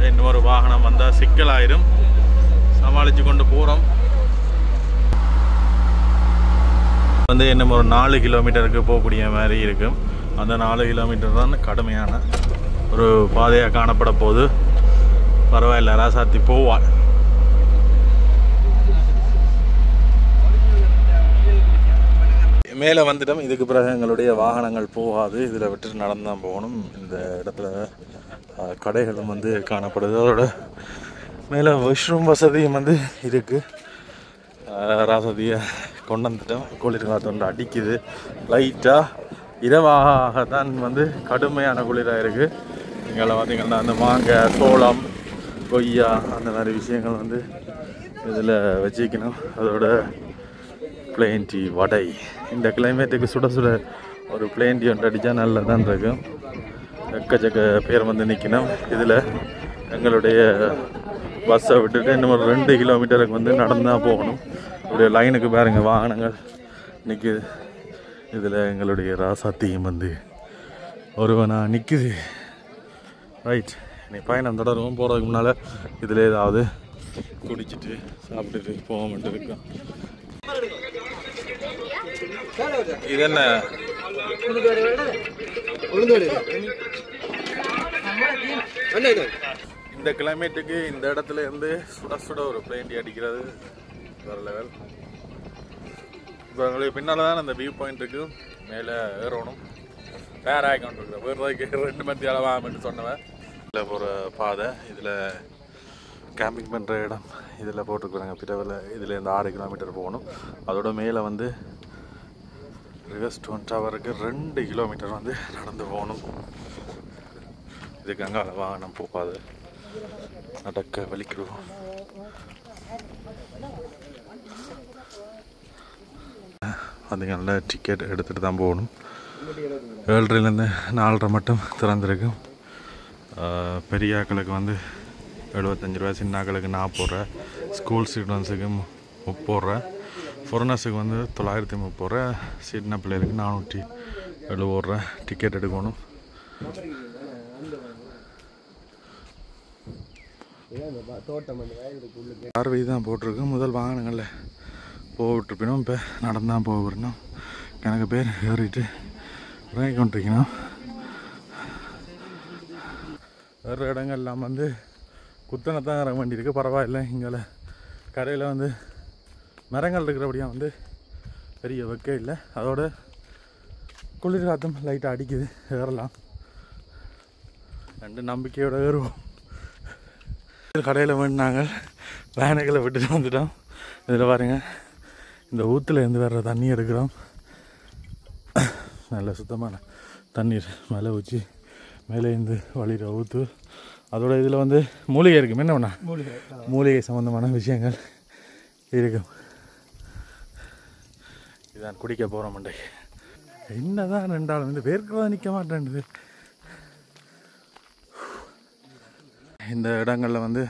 இன்னொரு வாகனம் வந்தால் சிக்கலாயிரும், சமாளித்து கொண்டு போகிறோம். வந்து இன்னும் ஒரு 4 கிலோமீட்டருக்கு போகக்கூடிய மாதிரி இருக்கும். அந்த 4 கிலோமீட்டர் தான் கடுமையான ஒரு பாதையாக காணப்பட போகுது. பரவாயில்ல, ராசாத்தி போவாள். மேலே வந்துட்டோம். இதுக்கு பிறகு எங்களுடைய வாகனங்கள் போகாது, இதில் விட்டுட்டு நடந்து தான் போகணும். இந்த இடத்துல கடைகளும் வந்து காணப்படுது. அதோட மேலே வாஷ்ரூம் வசதியும் வந்து இருக்குது. ராசதியை கொண்டு வந்துட்டோம். குளிர் காற்று அடிக்குது லைட்டாக. இரவாக தான் வந்து கடுமையான குளிராக இருக்குது. இங்கே பார்த்திங்கன்னா அந்த மாங்காய், சோளம், கொய்யா அந்த மாதிரி விஷயங்கள் வந்து இதில் வச்சுக்கணும். அதோட பிளெயின் டீ, வடை. இந்த கிளைமேட்டுக்கு சுட சுட ஒரு பிளெயின் டீ ஒன்று அடித்தா நல்லா தான் இருக்கும். எக்கச்சக்க பேர் வந்து நிற்கணும். இதில் எங்களுடைய பஸ்ஸை விட்டுட்டு இன்னும் ஒரு 2 கிலோமீட்டருக்கு வந்து நடந்தால் போகணும். இப்படிய லைனுக்கு பாருங்கள் வாகனங்கள் நிற்குது. இதில் எங்களுடைய ராசாத்தியும் வந்து ஒருவனாக நிற்குது. ரைட், நீ பயணம் தொடருவோம். போகிறதுக்கு முன்னால் இதில் ஏதாவது குடிச்சிட்டு சாப்பிட்டுட்டு போக மட்டும் இருக்கோம். இது என்ன? இந்த கிளைமேட்டுக்கு இந்த இடத்துல இருந்து சுட சுட ஒரு பிளேன் டீ அடிக்கிறது வேற லெவல். இப்போ எங்களுக்கு பின்னால் தான் அந்த வியூ பாயிண்ட் இருக்கு. மேலே ஏறணும். வேற ஆகிக்கொண்டு இருக்கிறேன். வேறதுக்கு 2 மணி அளவாகமென்று சொன்னவன். இதில் போகிற பாதை, இதில் கேம்பிங் பண்ணுற இடம் இதில் போட்டுருக்குறாங்க. பிறவில் இதில் இந்த 6 கிலோமீட்டர் போகணும். அதோட மேலே வந்து ரிவர் ஸ்டோன் டவருக்கு 2 கிலோமீட்டர் வந்து நடந்து போகணும். இதுக்கு அங்கே வாகனம் போகாது, நடக்க வலிக்கிடுவோம். பார்த்தீங்கன்னா டிக்கெட் எடுத்துகிட்டு தான் போகணும். 7:30லேருந்து 4:30 மட்டும் திறந்துருக்கும். பெரிய ஆக்களுக்கு வந்து 75 ரூபா, சின்ன ஆக்களுக்கு 40 ரூபா, ஸ்கூல் ஸ்டூடெண்ட்ஸுக்கு 30 ரூபா, ஃபாரினர்ஸுக்கு வந்து 930 ரூபா, சின்ன பிள்ளைகளுக்கு 470 ரூபா டிக்கெட் எடுக்கணும். பார்வை தான் போட்டிருக்கு. முதல் வாகனங்களில் போட்டுருப்பினோம். இப்போ நடந்தான் போகிறோம். கணக்கு பேர் ஏறிட்டு இறங்கி கொண்டிருக்கணும். வேறு இடங்கள்லாம் வந்து குத்தனைத்தான் இறங்க வேண்டியிருக்கு. பரவாயில்லை, இங்கே கரையில் வந்து மரங்கள் இருக்கிறபடியாக வந்து பெரிய வெக்கே இல்லை. அதோட குளிர் காற்றும் லைட்டாக அடிக்குது. ஏறலாம், 2 நம்பிக்கையோடு ஏறுவோம். கடையில் வேணுனாங்க வேனுகளை விட்டுட்டு வந்துட்டோம். இதில் பாருங்கள், இந்த ஊற்றுலேருந்து வர்ற தண்ணி எடுக்கிறோம். நல்ல சுத்தமான தண்ணீர் மேலே ஊற்றி மேலேருந்து வழிகிற ஊற்று. அதோட இதில் வந்து மூலிகை இருக்கும். என்ன பண்ணா மூலிகை சம்மந்தமான விஷயங்கள் இருக்கும். இதான் குடிக்க போகிற மண்டை. என்ன தான் ரெண்டாலும் வந்து வேர்க்கிறதா நிற்க மாட்டேன்து. இந்த இடங்களில் வந்து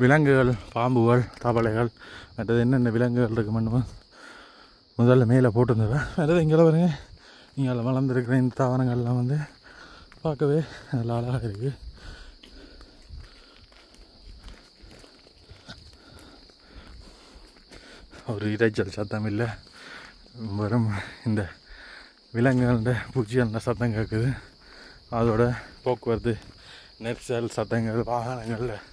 விலங்குகள், பாம்புகள், தவளைகள், மற்றது என்னென்ன விலங்குகள் இருக்குமென்னு முதல்ல மேலே போட்டுருந்தேன். வேறு இங்கே பாருங்க, இங்கே வளர்ந்துருக்கிற இந்த தாவரங்கள்லாம் வந்து பார்க்கவே நல்லா அழகாக இருக்குது. ஒரு இறைச்சல் சத்தம் இல்லை, வெறும் இந்த விலங்குகளோட பூச்சிகள சத்தம் கேட்குது. அதோட போக்குவரத்து நெரிசல் சத்தங்கள், வாகனங்களில்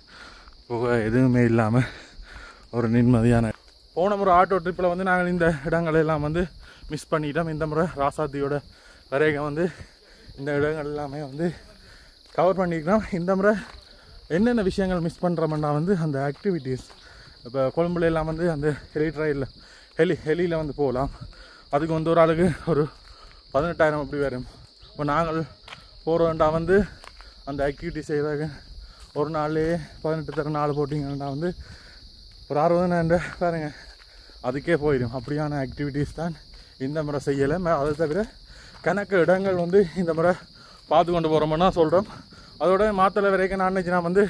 புகை எதுவுமே இல்லாமல் ஒரு நிம்மதியான. போன முறை ஆட்டோ ட்ரிப்பில் வந்து நாங்கள் இந்த இடங்களெல்லாம் வந்து மிஸ் பண்ணிட்டோம். இந்த முறை ராசாத்தியோட வரைக்கும் வந்து இந்த இடங்கள் எல்லாமே வந்து கவர் பண்ணிக்கிறோம். இந்த முறை என்னென்ன விஷயங்கள் மிஸ் பண்ணுறோம்னா வந்து அந்த ஆக்டிவிட்டீஸ். இப்போ கொழும்புல எல்லாம் வந்து அந்த ஹெலியில் வந்து போகலாம். அதுக்கு வந்து ஒரு ஆளுக்கு ஒரு 18,000 அப்படி வரும். இப்போ நாங்கள் போகிறோண்டா வந்து அந்த ஆக்டிவிட்டி செய்கிறதுக்கு ஒரு நாள்லேயே 18 தர 4 போட்டிங்கன்னா வந்து ஒரு 60,000 பாருங்க, அதுக்கே போயிடும். அப்படியான ஆக்டிவிட்டீஸ் தான் இந்த முறை செய்யலை. அதை தவிர கணக்கு இடங்கள் வந்து இந்த முறை பார்த்து கொண்டு போகிறோம்னா சொல்கிறோம். அதோட மாத்தலை வரைக்கும் நான் வந்து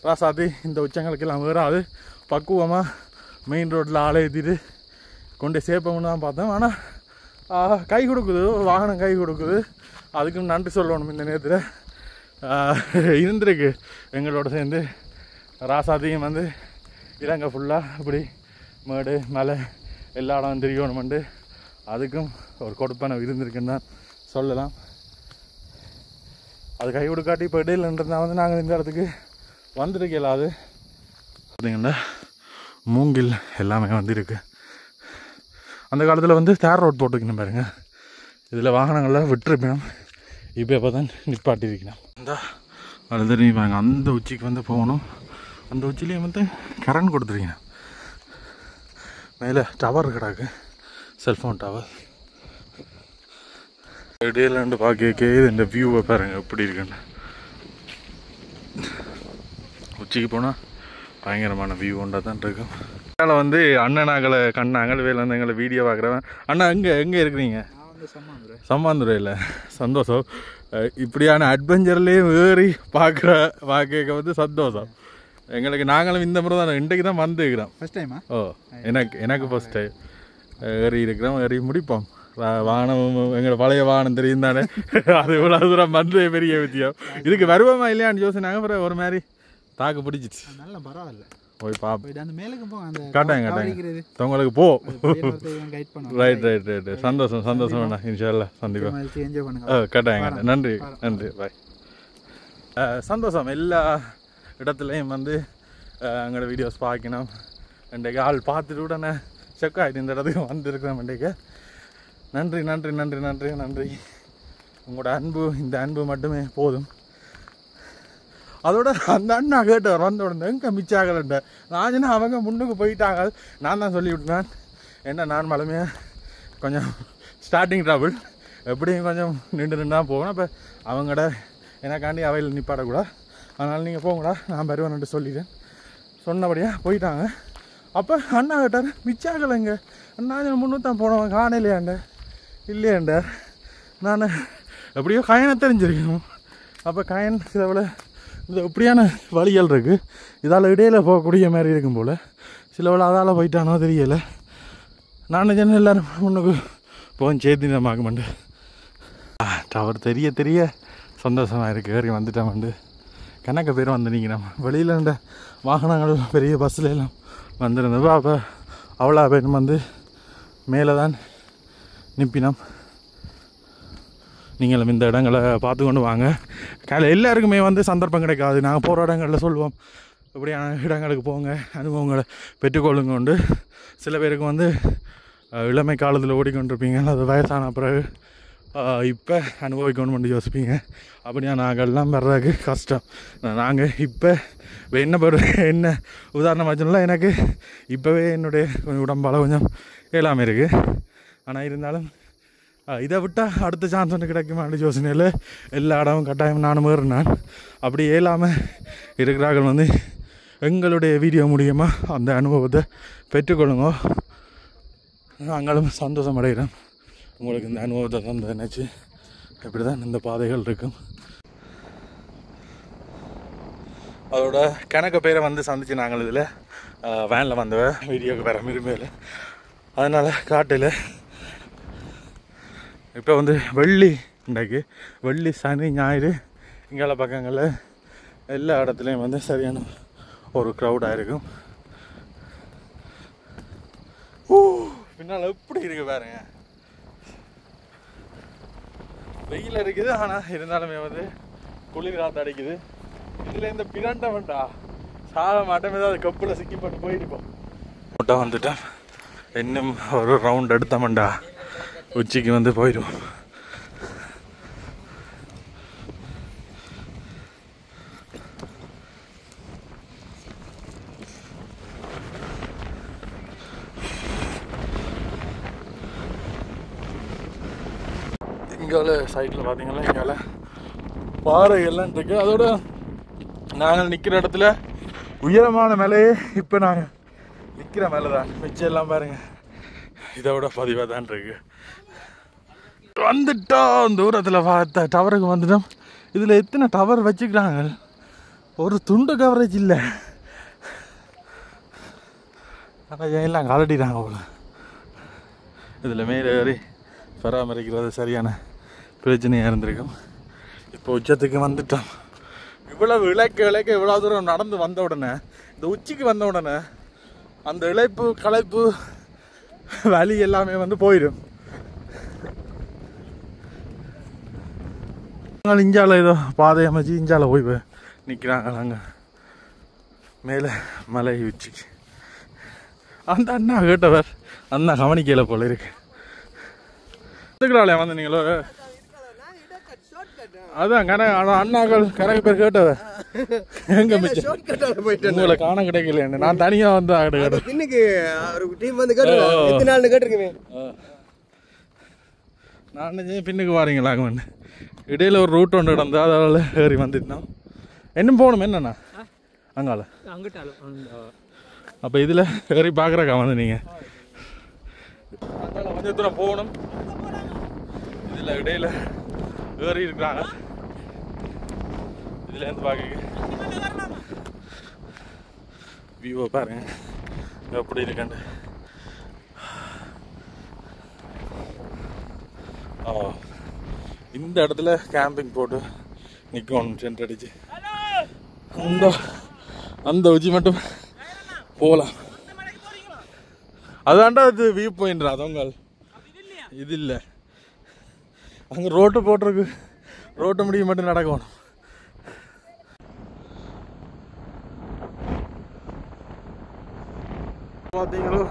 ராசாத்தி இந்த உச்சங்களுக்கெல்லாம் வேறாது பக்குவமாக மெயின் ரோட்டில் ஆளை ஏற்றிட்டு கொண்டு சேர்ப்போம்னு தான் பார்த்தோம். ஆனால் கை கொடுக்குது, வாகனம் கை கொடுக்குது. அதுக்கும் நன்றி சொல்லணும். இந்த நேரத்தில் இருந்திருக்கு எங்களோட சேர்ந்து ராசாத்தியும் வந்து இலங்கை ஃபுல்லாக இப்படி மேடு மலை எல்லா இடம் திரிக்கணுமெண்டு அதுக்கும் ஒரு கொடுப்பனை இருந்திருக்குன்னு தான் சொல்லலாம். அது கை கொடுக்காட்டி இப்போ இடையிலன்றதுனா வந்து நாங்கள் இந்த இடத்துக்கு வந்துருக்கல. அது பார்த்தீங்கன்னா மூங்கில் எல்லாமே வந்து இருக்குது. அந்த காலத்தில் வந்து தேர் ரோட் போட்டுக்கணும் பாருங்க. இதில் வாகனங்களில் விட்டுருப்பினோம். இப்போ எப்போ தான் நிப்பாட்டிருக்கணும். இந்த அது தெரியுமாங்க, அந்த உச்சிக்கு வந்து போகணும். அந்த உச்சிலேயே வந்து கரண்ட் கொடுத்துருக்கணும். மேலே டவர் கிடக்கு, செல்ஃபோன் டவர். இடையிலாண்டு பார்க்க இந்த வியூவை பாருங்க எப்படி இருக்குன்னு. உச்சிக்கு போனால் பயங்கரமான வியூ ஒன்றா தான் இருக்கும். அதனால் வந்து அண்ணனாக்களை கண்ணாங்கள் வேலை வந்து எங்களை வீடியோ பார்க்குறவன். அண்ணா எங்கே இருக்கிறீங்க? சம்மாந்துறையில். சந்தோஷம். இப்படியான அட்வென்ச்சர்லேயே ஏறி பார்க்க வந்து சந்தோஷம் எங்களுக்கு. நாங்களும் இந்த முறை தான் இன்றைக்கு தான் வந்துக்கிறோம். ஃபஸ்ட் டைமா? ஓ, எனக்கு ஃபஸ்ட் டைம் ஏறி இருக்கிறோம். ஏறி முடிப்போம். வாகனம் எங்களோட பழைய வாகனம் தெரியும் தானே, அது இவ்வளோ தூரம் வந்து பெரிய விஷயம். இதுக்கு வருவோமா இல்லையான்னு யோசினாங்க. அப்புறம் ஒரு மாதிரி தாக்கு பிடிச்சிச்சு. நல்லா பரவாயில்ல, போய் பார்ப்போம். அந்த மேலுக்கு போங்க, காட்டாங்க உங்களுக்கு போ. ரைட் சந்தோஷம் அண்ணா. இன்ஷால்லா சந்திப்போம். காட்டாங்க. நன்றி பாய். சந்தோஷம். எல்லா இடத்துலையும் வந்து எங்களோட வீடியோஸ் பார்க்கணும். இன்றைக்கு ஆள் பார்த்துட்டு உடனே செக் ஆகிட்டு இந்த இடத்துக்கு வந்துருக்கிறோம். இன்றைக்கு நன்றி. உங்களோட அன்பு, இந்த அன்பு மட்டுமே போதும். அதோட அந்த அண்ணா கேட்டவர் வந்த உடனே எங்கே மிச்சாகலண்ட நான் அவங்க முன்னுக்கு போயிட்டாங்க. நான் தான் சொல்லி விட்டேன். என்ன நான் மலமையாக கொஞ்சம் ஸ்டார்டிங் ட்ராவல் எப்படியும் கொஞ்சம் நின்று போகணும். அப்போ அவங்கட எனக்காண்டி அவையில் நிப்பாடக்கூடாது. அதனால் நீங்கள் போங்கடா, நான் வருவேன்ட்டு சொல்லிட்டேன். சொன்னபடியாக போயிட்டாங்க. அப்போ அண்ணா கேட்டார், மிச்சாகலைங்க. நான் முன்னூத்தான் போனவன் காணையிலையாண்ட இல்லையாண்ட. நான் எப்படியோ கயனை தெரிஞ்சிருக்கணும். அப்போ கயன் சிலவில் இந்த எப்படியான வழிகள் இருக்குது. இதால் இடையில் போகக்கூடிய மாதிரி இருக்கும் போல். சிலவில் அதால் போயிட்டானோ தெரியலை. நான் ஜன எல்லோரும் முன்னுக்கு போகும் சேர்த்து பார்க்க மாட்டேன். டவர் தெரிய சந்தோஷமாக இருக்குது. ஏறி வந்துட்டோம்ண்டு கணக்க பேர் வந்து நீங்கள் நம்ம வெளியில் இந்த வாகனங்கள் பெரிய பஸ்ஸில் எல்லாம் வந்துருந்தப்போ அப்போ அவ்வளோ பேர் வந்து மேலே தான் நிற்பினோம். நீங்களும் இந்த இடங்களை பார்த்து கொண்டு வாங்க. எல்லாருக்குமே வந்து சந்தர்ப்பம் கிடைக்காது. நாங்கள் போகிற இடங்களில் சொல்லுவோம், இப்படியான இடங்களுக்கு போங்க, அனுபவங்களை பெற்றுக்கொள்ளுங்க உண்டு. சில பேருக்கு வந்து இளமை காலத்தில் ஓடிக்கொண்டிருப்பீங்க, அது வயசான பிறகு இப்போ அனுபவிக்கணும்னு யோசிப்பீங்க. அப்படியா நாங்கள்லாம் வர்றதுக்கு கஷ்டம். நாங்கள் இப்போ என்ன உதாரணமாக சொன்னால் எனக்கு இப்போவே என்னுடைய உடம்பால் கொஞ்சம் இயலாமல் இருக்குது. ஆனால் இருந்தாலும் இதை விட்டால் அடுத்த சான்ஸ் ஒன்று கிடைக்குமான்னு யோசனையில் எல்லா இடமும் கட்டாயம் நானும் ஏறினான். அப்படி இயலாமல் இருக்கிறார்கள் வந்து எங்களுடைய வீடியோ மூலியமாக அந்த அனுபவத்தை பெற்றுக்கொள்ளுங்க. நாங்களும் சந்தோஷம் அடைகிறோம். உங்களுக்கு இந்த அனுபவத்தை தான் நினச்சி இப்படி தான் இந்த பாதைகள் இருக்கும். அதோட கணக்கு பேரை வந்து சந்திச்சு நாங்கள் இதில் வேனில் வந்தவ வீடியோக்கு வேறு விரும்பல. அதனால் காட்டில் இப்போ வந்து வெள்ளி இன்றைக்கு வெள்ளி சனி ஞாயிறு இங்கால பக்கங்களில் எல்லா இடத்துலையும் வந்து சரியான ஒரு க்ரௌடாக இருக்கும். பின்னால் எப்படி இருக்கு பாருங்க, வெயில் இருக்குது ஆனால் இருந்தாலுமே வந்து குளிர் காற்று அடிக்குது. இதில் இந்த பிரண்டை வேண்டா சாக மாட்டோம், ஏதாவது கப்பில் சிக்கிப்பட்டு போயிருப்போம். முட்டை வந்துட்டேன், இன்னும் ஒரு ரவுண்ட் எடுத்தோம்டா உச்சிக்கு வந்து போயிடுவோம். இங்கால சைட்டில் பார்த்தீங்கன்னா இங்கால பாறைகள்லாம் இருக்கு. அதோட நாங்கள் நிற்கிற இடத்துல உயரமான மேலேயே இப்போ நாங்கள் நிற்கிற மேலே தான், மிச்சம் எல்லாம் பாருங்க இதோட பதிவாக தான் இருக்கு. வந்துட்டோம், தூரத்தில் பார்த்த டவருக்கு வந்துட்டோம். இதில் எத்தனை டவர் வச்சுக்கிறாங்க, ஒரு துண்டு கவரேஜ் இல்லை. ஆனால் எல்லாம் கலட்டிட்டாங்க போல. இதில் மேலே ஏறி பராமரிக்கிறது சரியான பிரச்சனையாக இருந்திருக்கும். இப்போ உச்சத்துக்கு வந்துட்டோம். இவ்வளவு இழைக்க இவ்வளோ தூரம் நடந்து வந்த உடனே, இந்த உச்சிக்கு வந்த உடனே அந்த இழைப்பு களைப்பு வலி எல்லாமே வந்து போயிடும். இஞ்சால ஏதோ பாதை அமைச்சு இஞ்சால போய் நிற்கிறாங்க நாங்கள் மேலே மலை உச்சிக்கு. அந்த அண்ணா கேட்டவர் அண்ணா கவனிக்கல போல இருக்கு. வந்து நீங்களோ அதான் அண்ணாக்கள் கணக்கு பேர் கேட்டவ எங்க உங்களை காண கிடைக்கல. நான் தனியா வந்து நான் பின்னுக்கு வாரீங்களா இடையில ஒரு ரூட் ஒன்று நடந்தா அதால ஏறி வந்துட்டோம். இன்னும் போகணும் என்னண்ணா அங்கால அப்போ இதில் ஏறி பார்க்குறக்கா வந்து நீங்கள் அங்கால கொஞ்சம் தூரம் போகணும். இதில் இடையில ஏறி இருக்கிறாங்க. இதில் இருந்து பார்க்க வியூவை பாருங்க எப்படி இருக்காண்டு. இந்த இடத்துல கேம்பிங் போட்டு நிற்கணும் டென்ட் அடிச்சு. அந்த உச்சி மட்டும் போகலாம். அதாண்டா அது வியூ பாயிண்ட். அதவங்கள் இது இல்லை, அங்கே ரோட்டு போட்டிருக்கு, ரோட்டு முடிய மட்டும் நடக்கணும். பார்த்தீங்களோ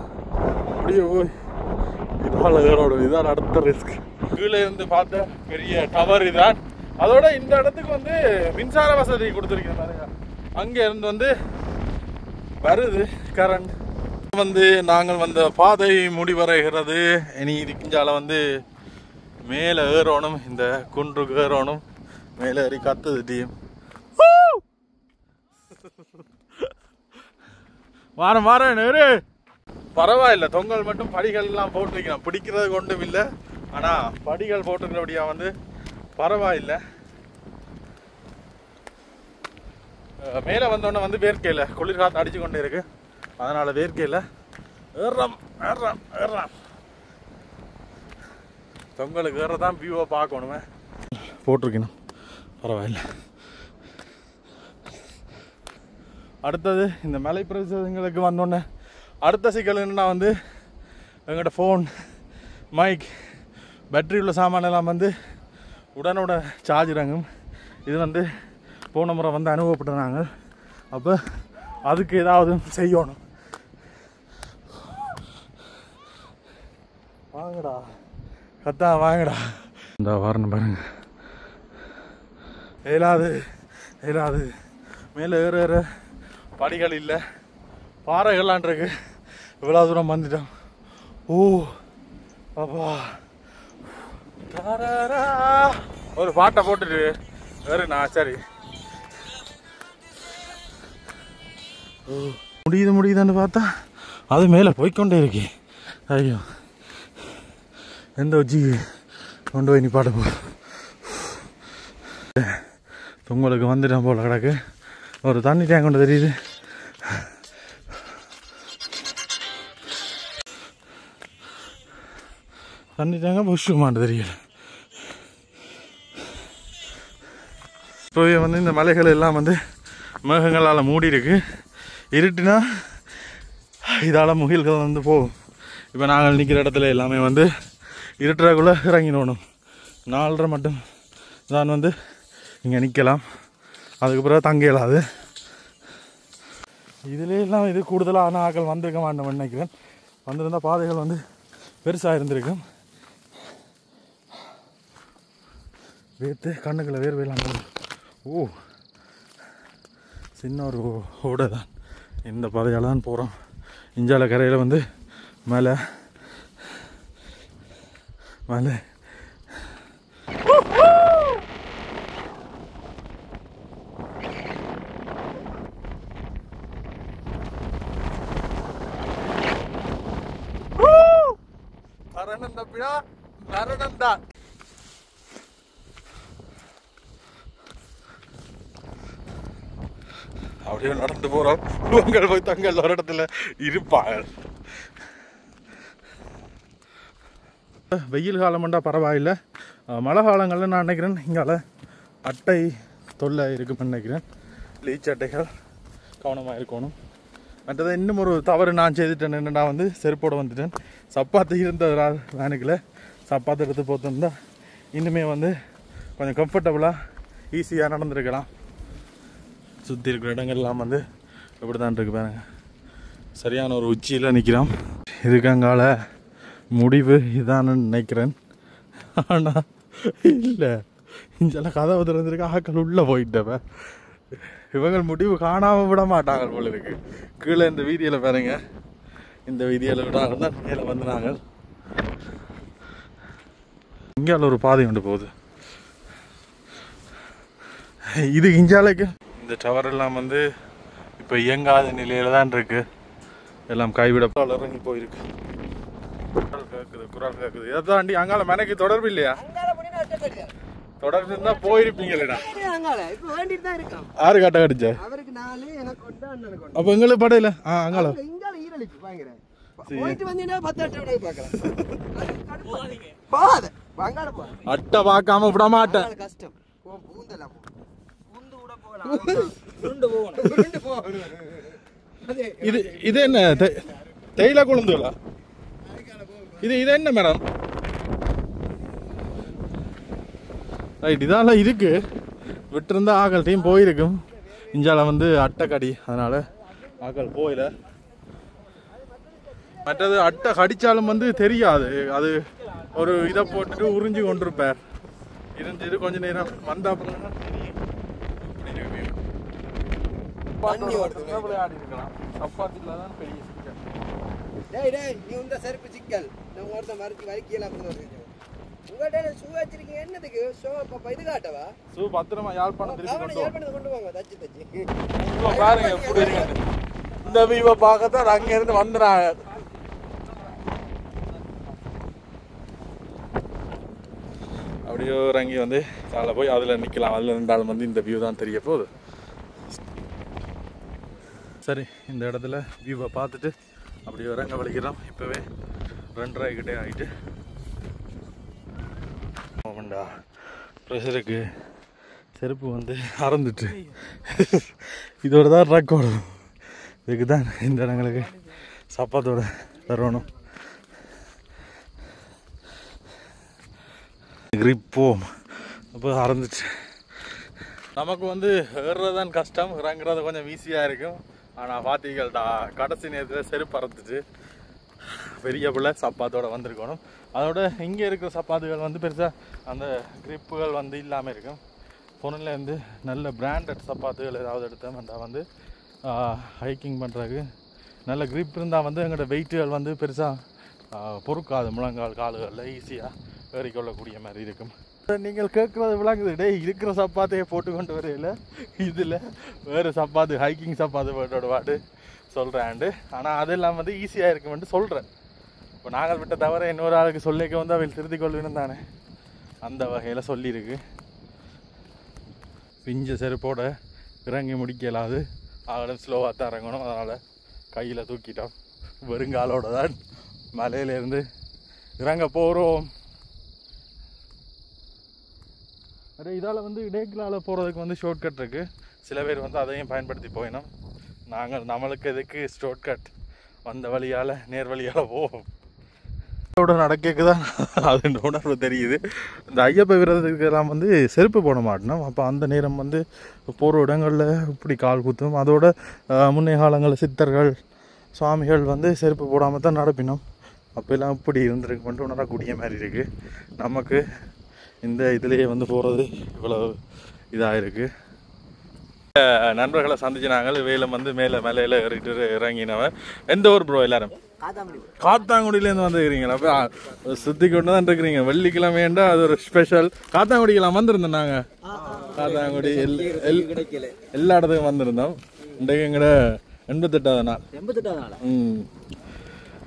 அப்படியே போய் இதால் ஏறோடும். இதான் அடுத்த ரிஸ்க். கீழே இருந்து பார்த்த பெரிய டவர் இதான். அதோட இந்த இடத்துக்கு வந்து மின்சார வசதி கொடுத்துருக்கேன் பாருங்க. அங்கே இருந்து வந்து வருது கரண்ட். வந்து நாங்கள் வந்த பாதை முடிவடைகிறது. இனி இதுக்குஞ்சால வந்து மேலே ஏறணும், இந்த குன்றுக்கு ஏறணும். மேலே ஏறி கத்துது டீம். வாரம் ஏறு. பரவாயில்ல, தொங்கல் மட்டும் படிகள் எல்லாம் போட்டிருக்கிறோம். பிடிக்கிறது கொண்டும் இல்லை, ஆனால் படிகள் போட்டுக்கிறபடியா வந்து பரவாயில்ல. மேலே வந்தோடனே வந்து வேர்க்கையில் குளிர் காற்று அடிச்சு கொண்டே இருக்கு. அதனால வேர்க்கையில் ஏறாம். தொங்கலுக்கு ஏறதான் வியூவை பார்க்கணுமே. போட்டிருக்கணும், பரவாயில்ல. அடுத்தது இந்த மலை பிரதேசங்களுக்கு வந்தோடனே அடுத்த சிக்கல் என்னன்னா வந்து எங்கள்கிட்ட ஃபோன், மைக், பேட்டரி உள்ள சாமானெல்லாம் வந்து உடனுடன் சார்ஜ் இறங்கும். இது வந்து போன முறை வந்து அனுபவப்பட்டுறாங்க. அப்போ அதுக்கு ஏதாவது செய்யணும். வாங்கடா கத்தா, வாங்கடா. இந்த வாரம் பாருங்க, ஏலாது மேலே ஏற படிகள் இல்லை, பாறைகள்லாம் இருக்கு. இவ்வளோ தூரம் வந்துட்டோம். ஓ அப்பா, ஒரு பாட்டை போட்டுட்டு வேறுண்ணா. சரி, முடியுதுன்னு பார்த்தா அது மேலே போய்கொண்டே இருக்கு. ஐயோ, எந்த உச்சிக்கு கொண்டு போய் நிப்பாட்ட போ. உங்களுக்கு வந்துட்டேன் போல கிடக்கு. ஒரு தண்ணி டேங்க் கொண்டு தெரியுது. தண்ணி தாங்க புஷ்மான்னு தெரியல. இப்போவே வந்து இந்த மலைகள் எல்லாம் வந்து மேகங்களால் மூடி இருக்கு. இருட்டுனா இதால் முகில்கள் வந்து போகும். இப்போ நாங்கள் நிற்கிற இடத்துல எல்லாமே வந்து இருட்டுறக்குள்ளே இறங்கிடணும். 4:30 மட்டும் தான் வந்து இங்கே நிற்கலாம். அதுக்கு பிறகு தங்க இயலாது. இதிலே எல்லாம் இது கூடுதலான ஆக்கள் வந்திருக்க மாட்டோம்னு நினைக்கிறேன். வந்திருந்தால் பாதைகள் வந்து பெருசாக இருந்திருக்கும். வேர்த்து கண்ணுக்குள்ள வேர்வையெல்லாம். ஓ, சின்ன ஒரு ஓடை தான். இந்த பாதையால் தான் போகிறோம். இஞ்சால கரையில் வந்து மேலே மேலே மரணம் தப்பினா மரணம் தான். அப்படியே நடந்து போறோம். உங்கள் போய் தங்கள் ஒரு இடத்துல இருப்பாங்க. வெயில் காலம்ண்டா பரவாயில்லை. மழை காலங்களில் நான் நினைக்கிறேன் இங்கால அட்டை தொல்லை இருக்குன்னு நினைக்கிறேன். லீச் அட்டைகள் கவனமாக இருக்கணும். மற்றது இன்னும் ஒரு தவறு நான் செய்துட்டேன். என்னடா வந்து செருப்போட வந்துட்டேன். சப்பாத்து இருந்த வேனுக்குள்ள சப்பாத்து எடுத்து போத்திருந்தா இன்னுமே வந்து கொஞ்சம் கம்ஃபர்டபுளாக ஈஸியாக நடந்துருக்கலாம். சுற்றி இருக்கிற இடங்கள்லாம் வந்து எப்படி தான் இருக்கு பாருங்க. சரியான ஒரு உச்சியில் நிற்கிறோம். இதுக்கு அங்கால முடிவு இதான்னு நினைக்கிறேன். ஆனால் இல்லை, இங்கெல்லாம் கதவை திறந்துருக்கு. ஆக்கள் உள்ளே போயிட்டவ இவங்க முடிவு காணாமல் விட மாட்டாங்க போல இருக்கு. கீழே இந்த வீதியில் பாருங்க. இந்த வீதியில் விடாங்க தான் மேலே வந்து நாங்கள் இங்கால ஒரு பாதை கொண்டு போகுது. இது இஞ்சாலைக்கு இந்த டவர் எல்லாம் வந்து இப்போ இயங்காத நிலையில தான் இருக்கு. எல்லாம் கைவிட இறங்கி போயிருக்கு. குரல் கேட்குது. இதை தாண்டி அங்கால மனைக்கு தொடர்பு இல்லையா? தொடர்பு இருந்தா போயிருப்பீங்களா? ஆறு காட்ட கடிச்சா அப்ப எங்களுக்கு படையில அங்கால அட்டை பார்க்காம விட மாட்டேன். இது இது என்ன தேயிலை கொழுந்துகளா? இது இது என்ன மேடம்? ரைட், இதெல்லாம் இருக்கு. விட்டுருந்தா ஆக்கள் டீம் போயிருக்கும். இஞ்சால வந்து அட்டை கடி, அதனால ஆக்கள் போயில. மற்றது அட்டை கடிச்சாலும் வந்து தெரியாது. அது ஒரு இதை போட்டுட்டு உறிஞ்சி கொண்டிருப்பார். இருந்துட்டு கொஞ்ச நேரம் வந்த அப்புறம் தான் தெரியும். விளையாடி இருக்கலாம். சப்பாத்தில தான் பெரிய சிக்கல். பத்திரமா யாழ்ப்பாணம் பாருங்க. இந்த வீவை பார்க்கத்தான் அங்க இருந்து வந்துறாங்க. அப்படியே இறங்கி வந்து காலை போய் அதில் நிற்கலாம். அதில் ரெண்டாலும் வந்து இந்த வியூ தான் தெரிய போகுது. சரி, இந்த இடத்துல வியூவை பார்த்துட்டு அப்படியே இறங்க வலிக்கிறோம். இப்போவே 2:30 கிட்டே ஆகிட்டு ஆமாண்டா. ப்ரெஷருக்கு செருப்பு வந்து அறந்துட்டு இதோட தான் ட்ரக் ஓடும். இதுக்கு தான் இந்த இடங்களுக்கு சப்பாத்தோட தரணும். கிரிப்போம் அப்போ அறந்துச்சு. நமக்கு வந்து ஏறுறதான் கஷ்டம், இறங்குறது கொஞ்சம் ஈஸியாக இருக்கும். ஆனால் பார்த்தீங்கள்டா கடைசி நேரத்தில் செருப்பு அறந்துச்சு. பெரிய பிள்ளை சப்பாத்தோடு வந்திருக்கணும். அதோட இங்கே இருக்கிற சப்பாத்துகள் வந்து பெருசாக அந்த கிரிப்புகள் வந்து இல்லாமல் இருக்கும். பொண்ணில் வந்து நல்ல பிராண்டட் சப்பாத்துகள் ஏதாவது எடுத்தோம்னா வந்து ஹைக்கிங் பண்ணுறதுக்கு நல்ல கிரிப் இருந்தால் வந்து எங்களோட வெயிட்டுகள் வந்து பெருசாக பொறுக்காது. முழங்கால் கால்களில் ஈஸியாக ஏறிக்கொள்ளக்கூடிய மாதிரி இருக்கும். நீங்கள் கேட்குறது விளங்குது. டே இருக்கிற சப்பாத்தையே போட்டு கொண்டு வரையில இதில் வேறு சப்பாத்து ஹைக்கிங் சப்பாத்து போட்டோட பாட்டு சொல்கிறேன்ண்டு. ஆனால் அதெல்லாம் வந்து ஈஸியாக இருக்குமென்று சொல்கிறேன். இப்போ நாங்கள் விட்ட தவிர இன்னொரு ஆளுக்கு சொல்லிக்க வந்து அவள் திருத்தி கொள்ளணும் தானே, அந்த வகையில் சொல்லியிருக்கு. பிஞ்ச செருப்போட இறங்கி முடிக்கலாது. அவளை ஸ்லோவாக தான் இறங்கணும். அதனால் கையில் தூக்கிட்டோம். வெறுங்காலோட தான் மலையிலேருந்து இறங்க போகிறோம். இதால் வந்து இடைக்கலால் போகிறதுக்கு வந்து ஷார்ட்கட் இருக்குது. சில பேர் வந்து அதையும் பயன்படுத்தி போயினோம். நம்மளுக்கு எதுக்கு ஷார்ட்கட், வந்த வழியால் நேர் வழியால் போவோம். நடக்க தான் அது உணர்வு தெரியுது. இந்த ஐயப்ப விரதத்துக்கெல்லாம் வந்து செருப்பு போட மாட்டோம். அப்போ அந்த நேரம் வந்து போகிற இடங்களில் இப்படி கால் குத்தும். அதோட முன்னைய காலங்களில் சித்தர்கள் சுவாமிகள் வந்து செருப்பு போடாமல் தான் நடப்பினோம். அப்போல்லாம் இப்படி இருந்திருக்கு மட்டும் உணரக்கூடிய மாதிரி இருக்குது. நமக்கு இந்த இதுலேயே வந்து போகிறது இவ்வளோ இதாக இருக்குது. நண்பர்களை சந்திச்சு நாங்கள் வேலம் வந்து மேலே மலையில் ஏறிட்டு இறங்கினவன். எந்த ஊர் ப்ரோ எல்லாரும்? காத்தாங்குடியிலேருந்து வந்துருக்கிறீங்களா? அப்போ சுற்றி கொண்டு தான் இருக்கிறீங்க. வெள்ளிக்கிழமைண்டா அது ஒரு ஸ்பெஷல். காத்தாங்குடிக்கெல்லாம் வந்திருந்தோம் நாங்கள். காத்தாங்குடி எல்லா இடத்துக்கும் வந்திருந்தோம். இன்றைக்கு எங்கட 88வது நாள்.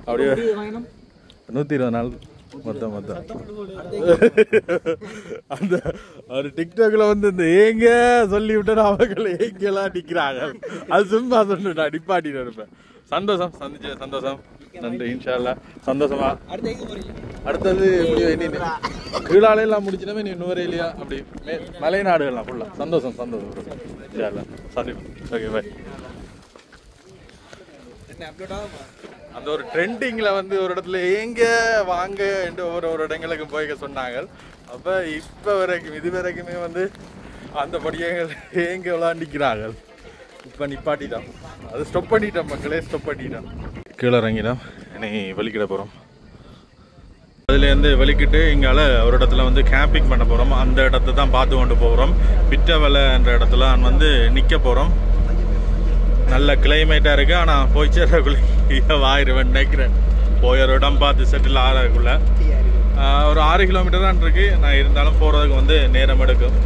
அப்படியே 120 நாள் மொத்தம். அந்த ஒரு டிக்டாக்ல வந்து இந்த ஏங்க சொல்லி விட்டு அவர்கள் ஏங்கெல்லாம் நிற்கிறாங்க. அது சும்மா சொல்லிட்டா நிப்பாட்டிட்டு இருப்பேன். சந்தோஷம், சந்திச்ச சந்தோஷம். நன்றி. இன்ஷா அல்லாஹ் சந்தோஷமா. அடுத்தது கீழாலையெல்லாம் முடிச்சினமே நீ நுவரையிலையா அப்படி மலை நாடுகள்லாம் ஃபுல்லா. சந்தோஷம் இன்ஷா அல்லாஹ் சந்திப்போம். Okay bye. அந்த ஒரு ட்ரெண்டிங்ல வந்து ஒரு இடத்துல ஏங்க வாங்க என்று ஒரு இடங்களுக்கு போய்க்க சொன்னாங்க. அப்போ இப்போ வரைக்கும் இது வரைக்குமே வந்து அந்த படியங்கள் ஏங்க விளாண்டிக்கிறார்கள். இப்போ நிப்பாட்டிட்டோம், அது ஸ்டாப் பண்ணிட்டோம். மக்களே ஸ்டாப் பண்ணிட்டோம். கீழே இறங்கிட்டோம். இனி வெளிக்கிட போகிறோம். அதுலேருந்து வெளிக்கிட்டு இங்கால ஒரு இடத்துல வந்து கேம்பிங் பண்ண போகிறோம். அந்த இடத்த தான் பார்த்து கொண்டு போகிறோம். பிட்டவலைன்ற இடத்துல நான் வந்து நிற்க போகிறோம். நல்ல கிளைமேட்டாக இருக்குது. ஆனால் போய் சேர்றதுக்குள்ளே ஆயிடுவேன் நினைக்கிறேன். போய் ஒரு இடம் பார்த்து செட்டில் ஆகிறதுக்குள்ள ஒரு 6 கிலோமீட்டர் தான் இருக்குது. நான் இருந்தாலும் போகிறதுக்கு வந்து நேரம் எடுக்கும்.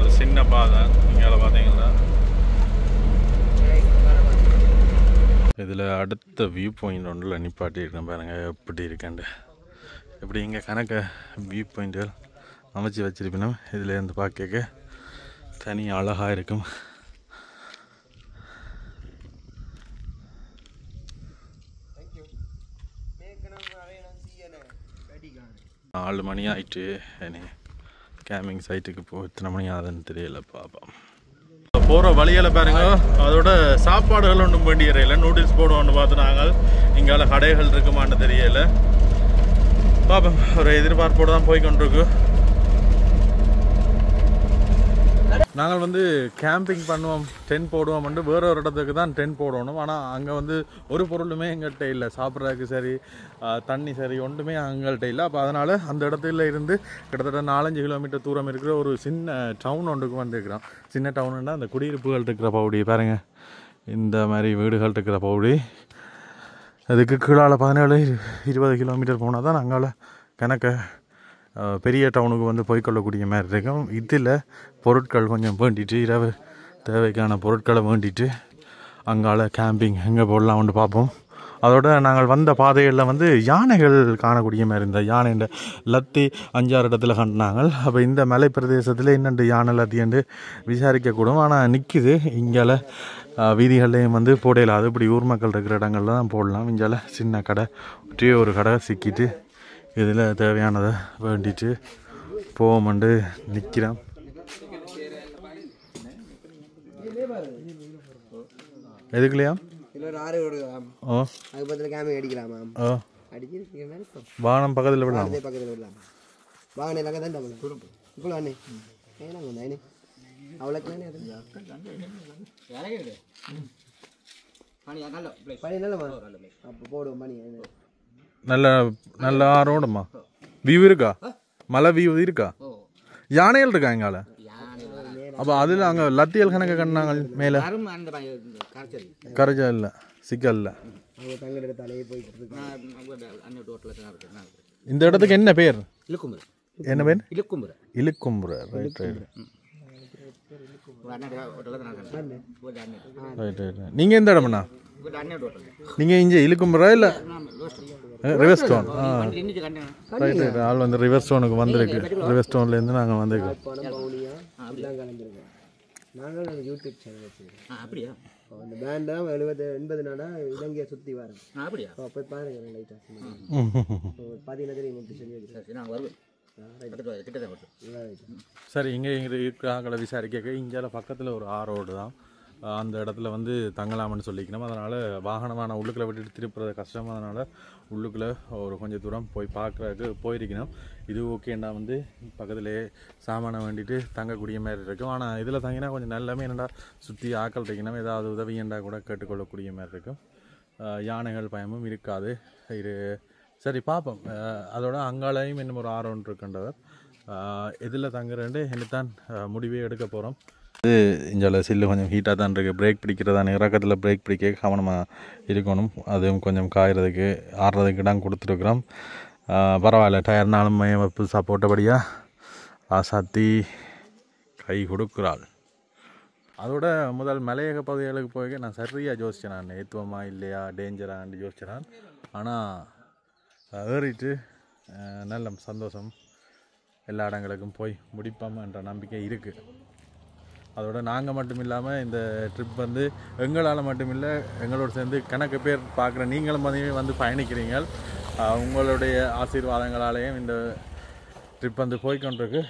ஒரு சின்ன பாதை இங்கே பார்த்தீங்களா. இதில் அடுத்த வியூ பாயிண்ட் ஒன்றில் நிப்பாட்டி இருக்கேன் பாருங்கள் எப்படி இருக்கேன்ட்டு. எப்படி இங்கே கணக்க வியூ பாயிண்ட்டுகள் அமைச்சு வச்சிருப்பினோம். இதில் இருந்து பார்க்க தனி அழகாக இருக்கும். 4 மணி ஆயிட்டு. கேம்பிங் சைட்டுக்கு எத்தனை மணி ஆகுதுன்னு தெரியல. பார்ப்போம். போகிற வழியில் பாருங்க, அதோட சாப்பாடுகள் ஒன்றும் வேண்டியறையில் நூடுல்ஸ் போடுவோன்னு பார்த்து நாங்கள் இங்கால கடைகள் இருக்குமான்னு தெரியல. பார்ப்போம். ஒரு எதிர்பார்ப்போடு தான் போய் கொண்டிருக்கு. நாங்கள் வந்து கேம்பிங் பண்ணுவோம், டென்ட் போடுவோம். வேறு ஒரு இடத்துக்கு தான் டென்ட் போடணும். ஆனால் அங்கே வந்து ஒரு பொருளுமே எங்கள்கிட்ட இல்லை. சாப்பிட்றதுக்கு சரி, தண்ணி சரி, ஒன்றுமே எங்கள்கிட்ட இல்லை. அப்போ அதனால் அந்த இடத்துல இருந்து கிட்டத்தட்ட 4-5 கிலோமீட்டர் தூரம் இருக்கிற ஒரு சின்ன டவுன் ஒன்றுக்கு வந்துருக்கிறோம். சின்ன டவுனுன்னா அந்த குடியிருப்புகள் இருக்கிற பகுதி பாருங்கள். இந்த மாதிரி வீடுகள் இருக்கிற பகுதி. அதுக்கு கீழால் 17-20 கிலோமீட்டர் போனால் தான் அங்கால கணக்க பெரிய டவுனுக்கு வந்து போய்கொள்ளக்கூடிய மாதிரி இருக்கும். இதில் பொருட்கள் கொஞ்சம் வேண்டிட்டு, இரவு தேவைக்கான பொருட்களை வேண்டிட்டு அங்கால கேம்பிங் எங்கே போடலாம் வந்து பார்ப்போம். அதோட நாங்கள் வந்த பாதைகளில் வந்து யானைகள் காணக்கூடிய மாதிரி இருந்தால் யானைன்ற லத்தி 5-6 இடத்துல கண்டினாங்க. அப்போ இந்த மலை பிரதேசத்தில் என்னென்று யானை லத்தியன்று விசாரிக்கக்கூடும். ஆனால் நிற்குது இங்கால வீதிகள்லையும் வந்து போடலாது. இப்படி ஊர் மக்கள் இருக்கிற இடங்கள்ல தான் போடலாம். இங்கால சின்ன கடை ஒற்றிய ஒரு கடை சிக்கிட்டு இதில் தேவையானதை வேண்டிட்டு போவோம்ண்டு நிற்கிறோம். எதுக்குலையா வாகனம் பக்கத்தில் விடலாம். நல்ல நல்ல ஆரோடமா வியூ இருக்கா? மலை வியூ இருக்கா? யானைகள் இருக்கா எங்கால? அப்போ அதில் அங்கே லத்தியல் கணக்கு கண்ணாங்க மேலே கரைச்சா இல்லை, சிக்கல் இல்லை. இந்த இடத்துக்கு என்ன பேர்? என்ன பேர்? இலுக்கும்புரை. Right right right right. நீங்கள் எந்த இடம்ண்ணா? நீங்கள் இங்கே இலுக்கும்புரா இல்லை ரிவர் ஸ்டோன்? Right right. ஆள் வந்து ரிவர் ஸ்டோனுக்கு வந்திருக்கு. ரிவர் ஸ்டோன்லேருந்து நாங்கள் வந்திருக்கோம். அந்த பேண்ட் தான் 80 நாடா இலங்கையை சுற்றி வரேன். அப்படியா? போய் பாருங்க லைட்டாக பார்த்தீங்கன்னா தெரியும் எப்படி சொல்லி நான் வருவேன். சரி, இங்கே இருக்கிறாங்களை விசாரிக்க இங்கே பக்கத்தில் ஒரு ஆரோடு தான், அந்த இடத்துல வந்து தங்கலாம்னு சொல்லிக்கணும். அதனால் வாகனமான உள்ளுக்குள்ளே விட்டுட்டு திருப்புறது கஷ்டம். அதனால் உள்ளுக்குள்ளே ஒரு கொஞ்சம் தூரம் போய் பார்க்குறதுக்கு போயிருக்கணும். இது ஓகேண்டா வந்து பக்கத்துலேயே சாமானை வேண்டிட்டு தங்கக்கூடிய மாதிரி இருக்கும். ஆனால் இதில் தங்கினா கொஞ்சம் நல்லாமே என்னடா சுற்றி ஆக்கள் இருக்கணும், ஏதாவது உதவியண்டா கூட கேட்டுக்கொள்ளக்கூடிய மாதிரி இருக்கும். யானைகள் பயமும் இருக்காது. இது சரி பார்ப்போம். அதோட அங்காலையும் இன்னும் ஒரு ஆரோன் இருக்கின்றவர். எதில் தங்குறேன்ட்டு என்னத்தான் முடிவே எடுக்க போகிறோம். இது இங்கே சில்லு கொஞ்சம் ஹீட்டாக தான் இருக்குது. பிரேக் பிடிக்கிறதான இறக்கத்தில் பிரேக் பிடிக்க கவனமாக இருக்கணும். அதுவும் கொஞ்சம் காயறதுக்கு ஆடுறதுக்கு இடம் கொடுத்துருக்குறோம். பரவாயில்ல, டயர்னாலும் புதுசாக போட்டபடியாக ஆசாத்தி கை கொடுக்குறாள். அதோட முதல் மலையக பகுதிகளுக்கு போய் நான் சரியாக யோசிச்சேன். நான் ஏற்றுவமா இல்லையா டேஞ்சரான்னு யோசிச்சேன். ஆனால் ஏறிட்டு நல்ல சந்தோஷம். எல்லா இடங்களுக்கும் போய் முடிப்போம் என்ற நம்பிக்கை இருக்குது. அதோட நாங்கள் மட்டும் இல்லாமல் இந்த ட்ரிப் வந்து எங்களால் மட்டும் இல்லை, எங்களோட சேர்ந்து கணக்கு பேர் பார்க்குற நீங்களும் வந்து பயணிக்கிறீங்க. உங்களுடைய ஆசீர்வாதங்களாலேயும் இந்த ட்ரிப் வந்து போய்கொண்டிருக்கு.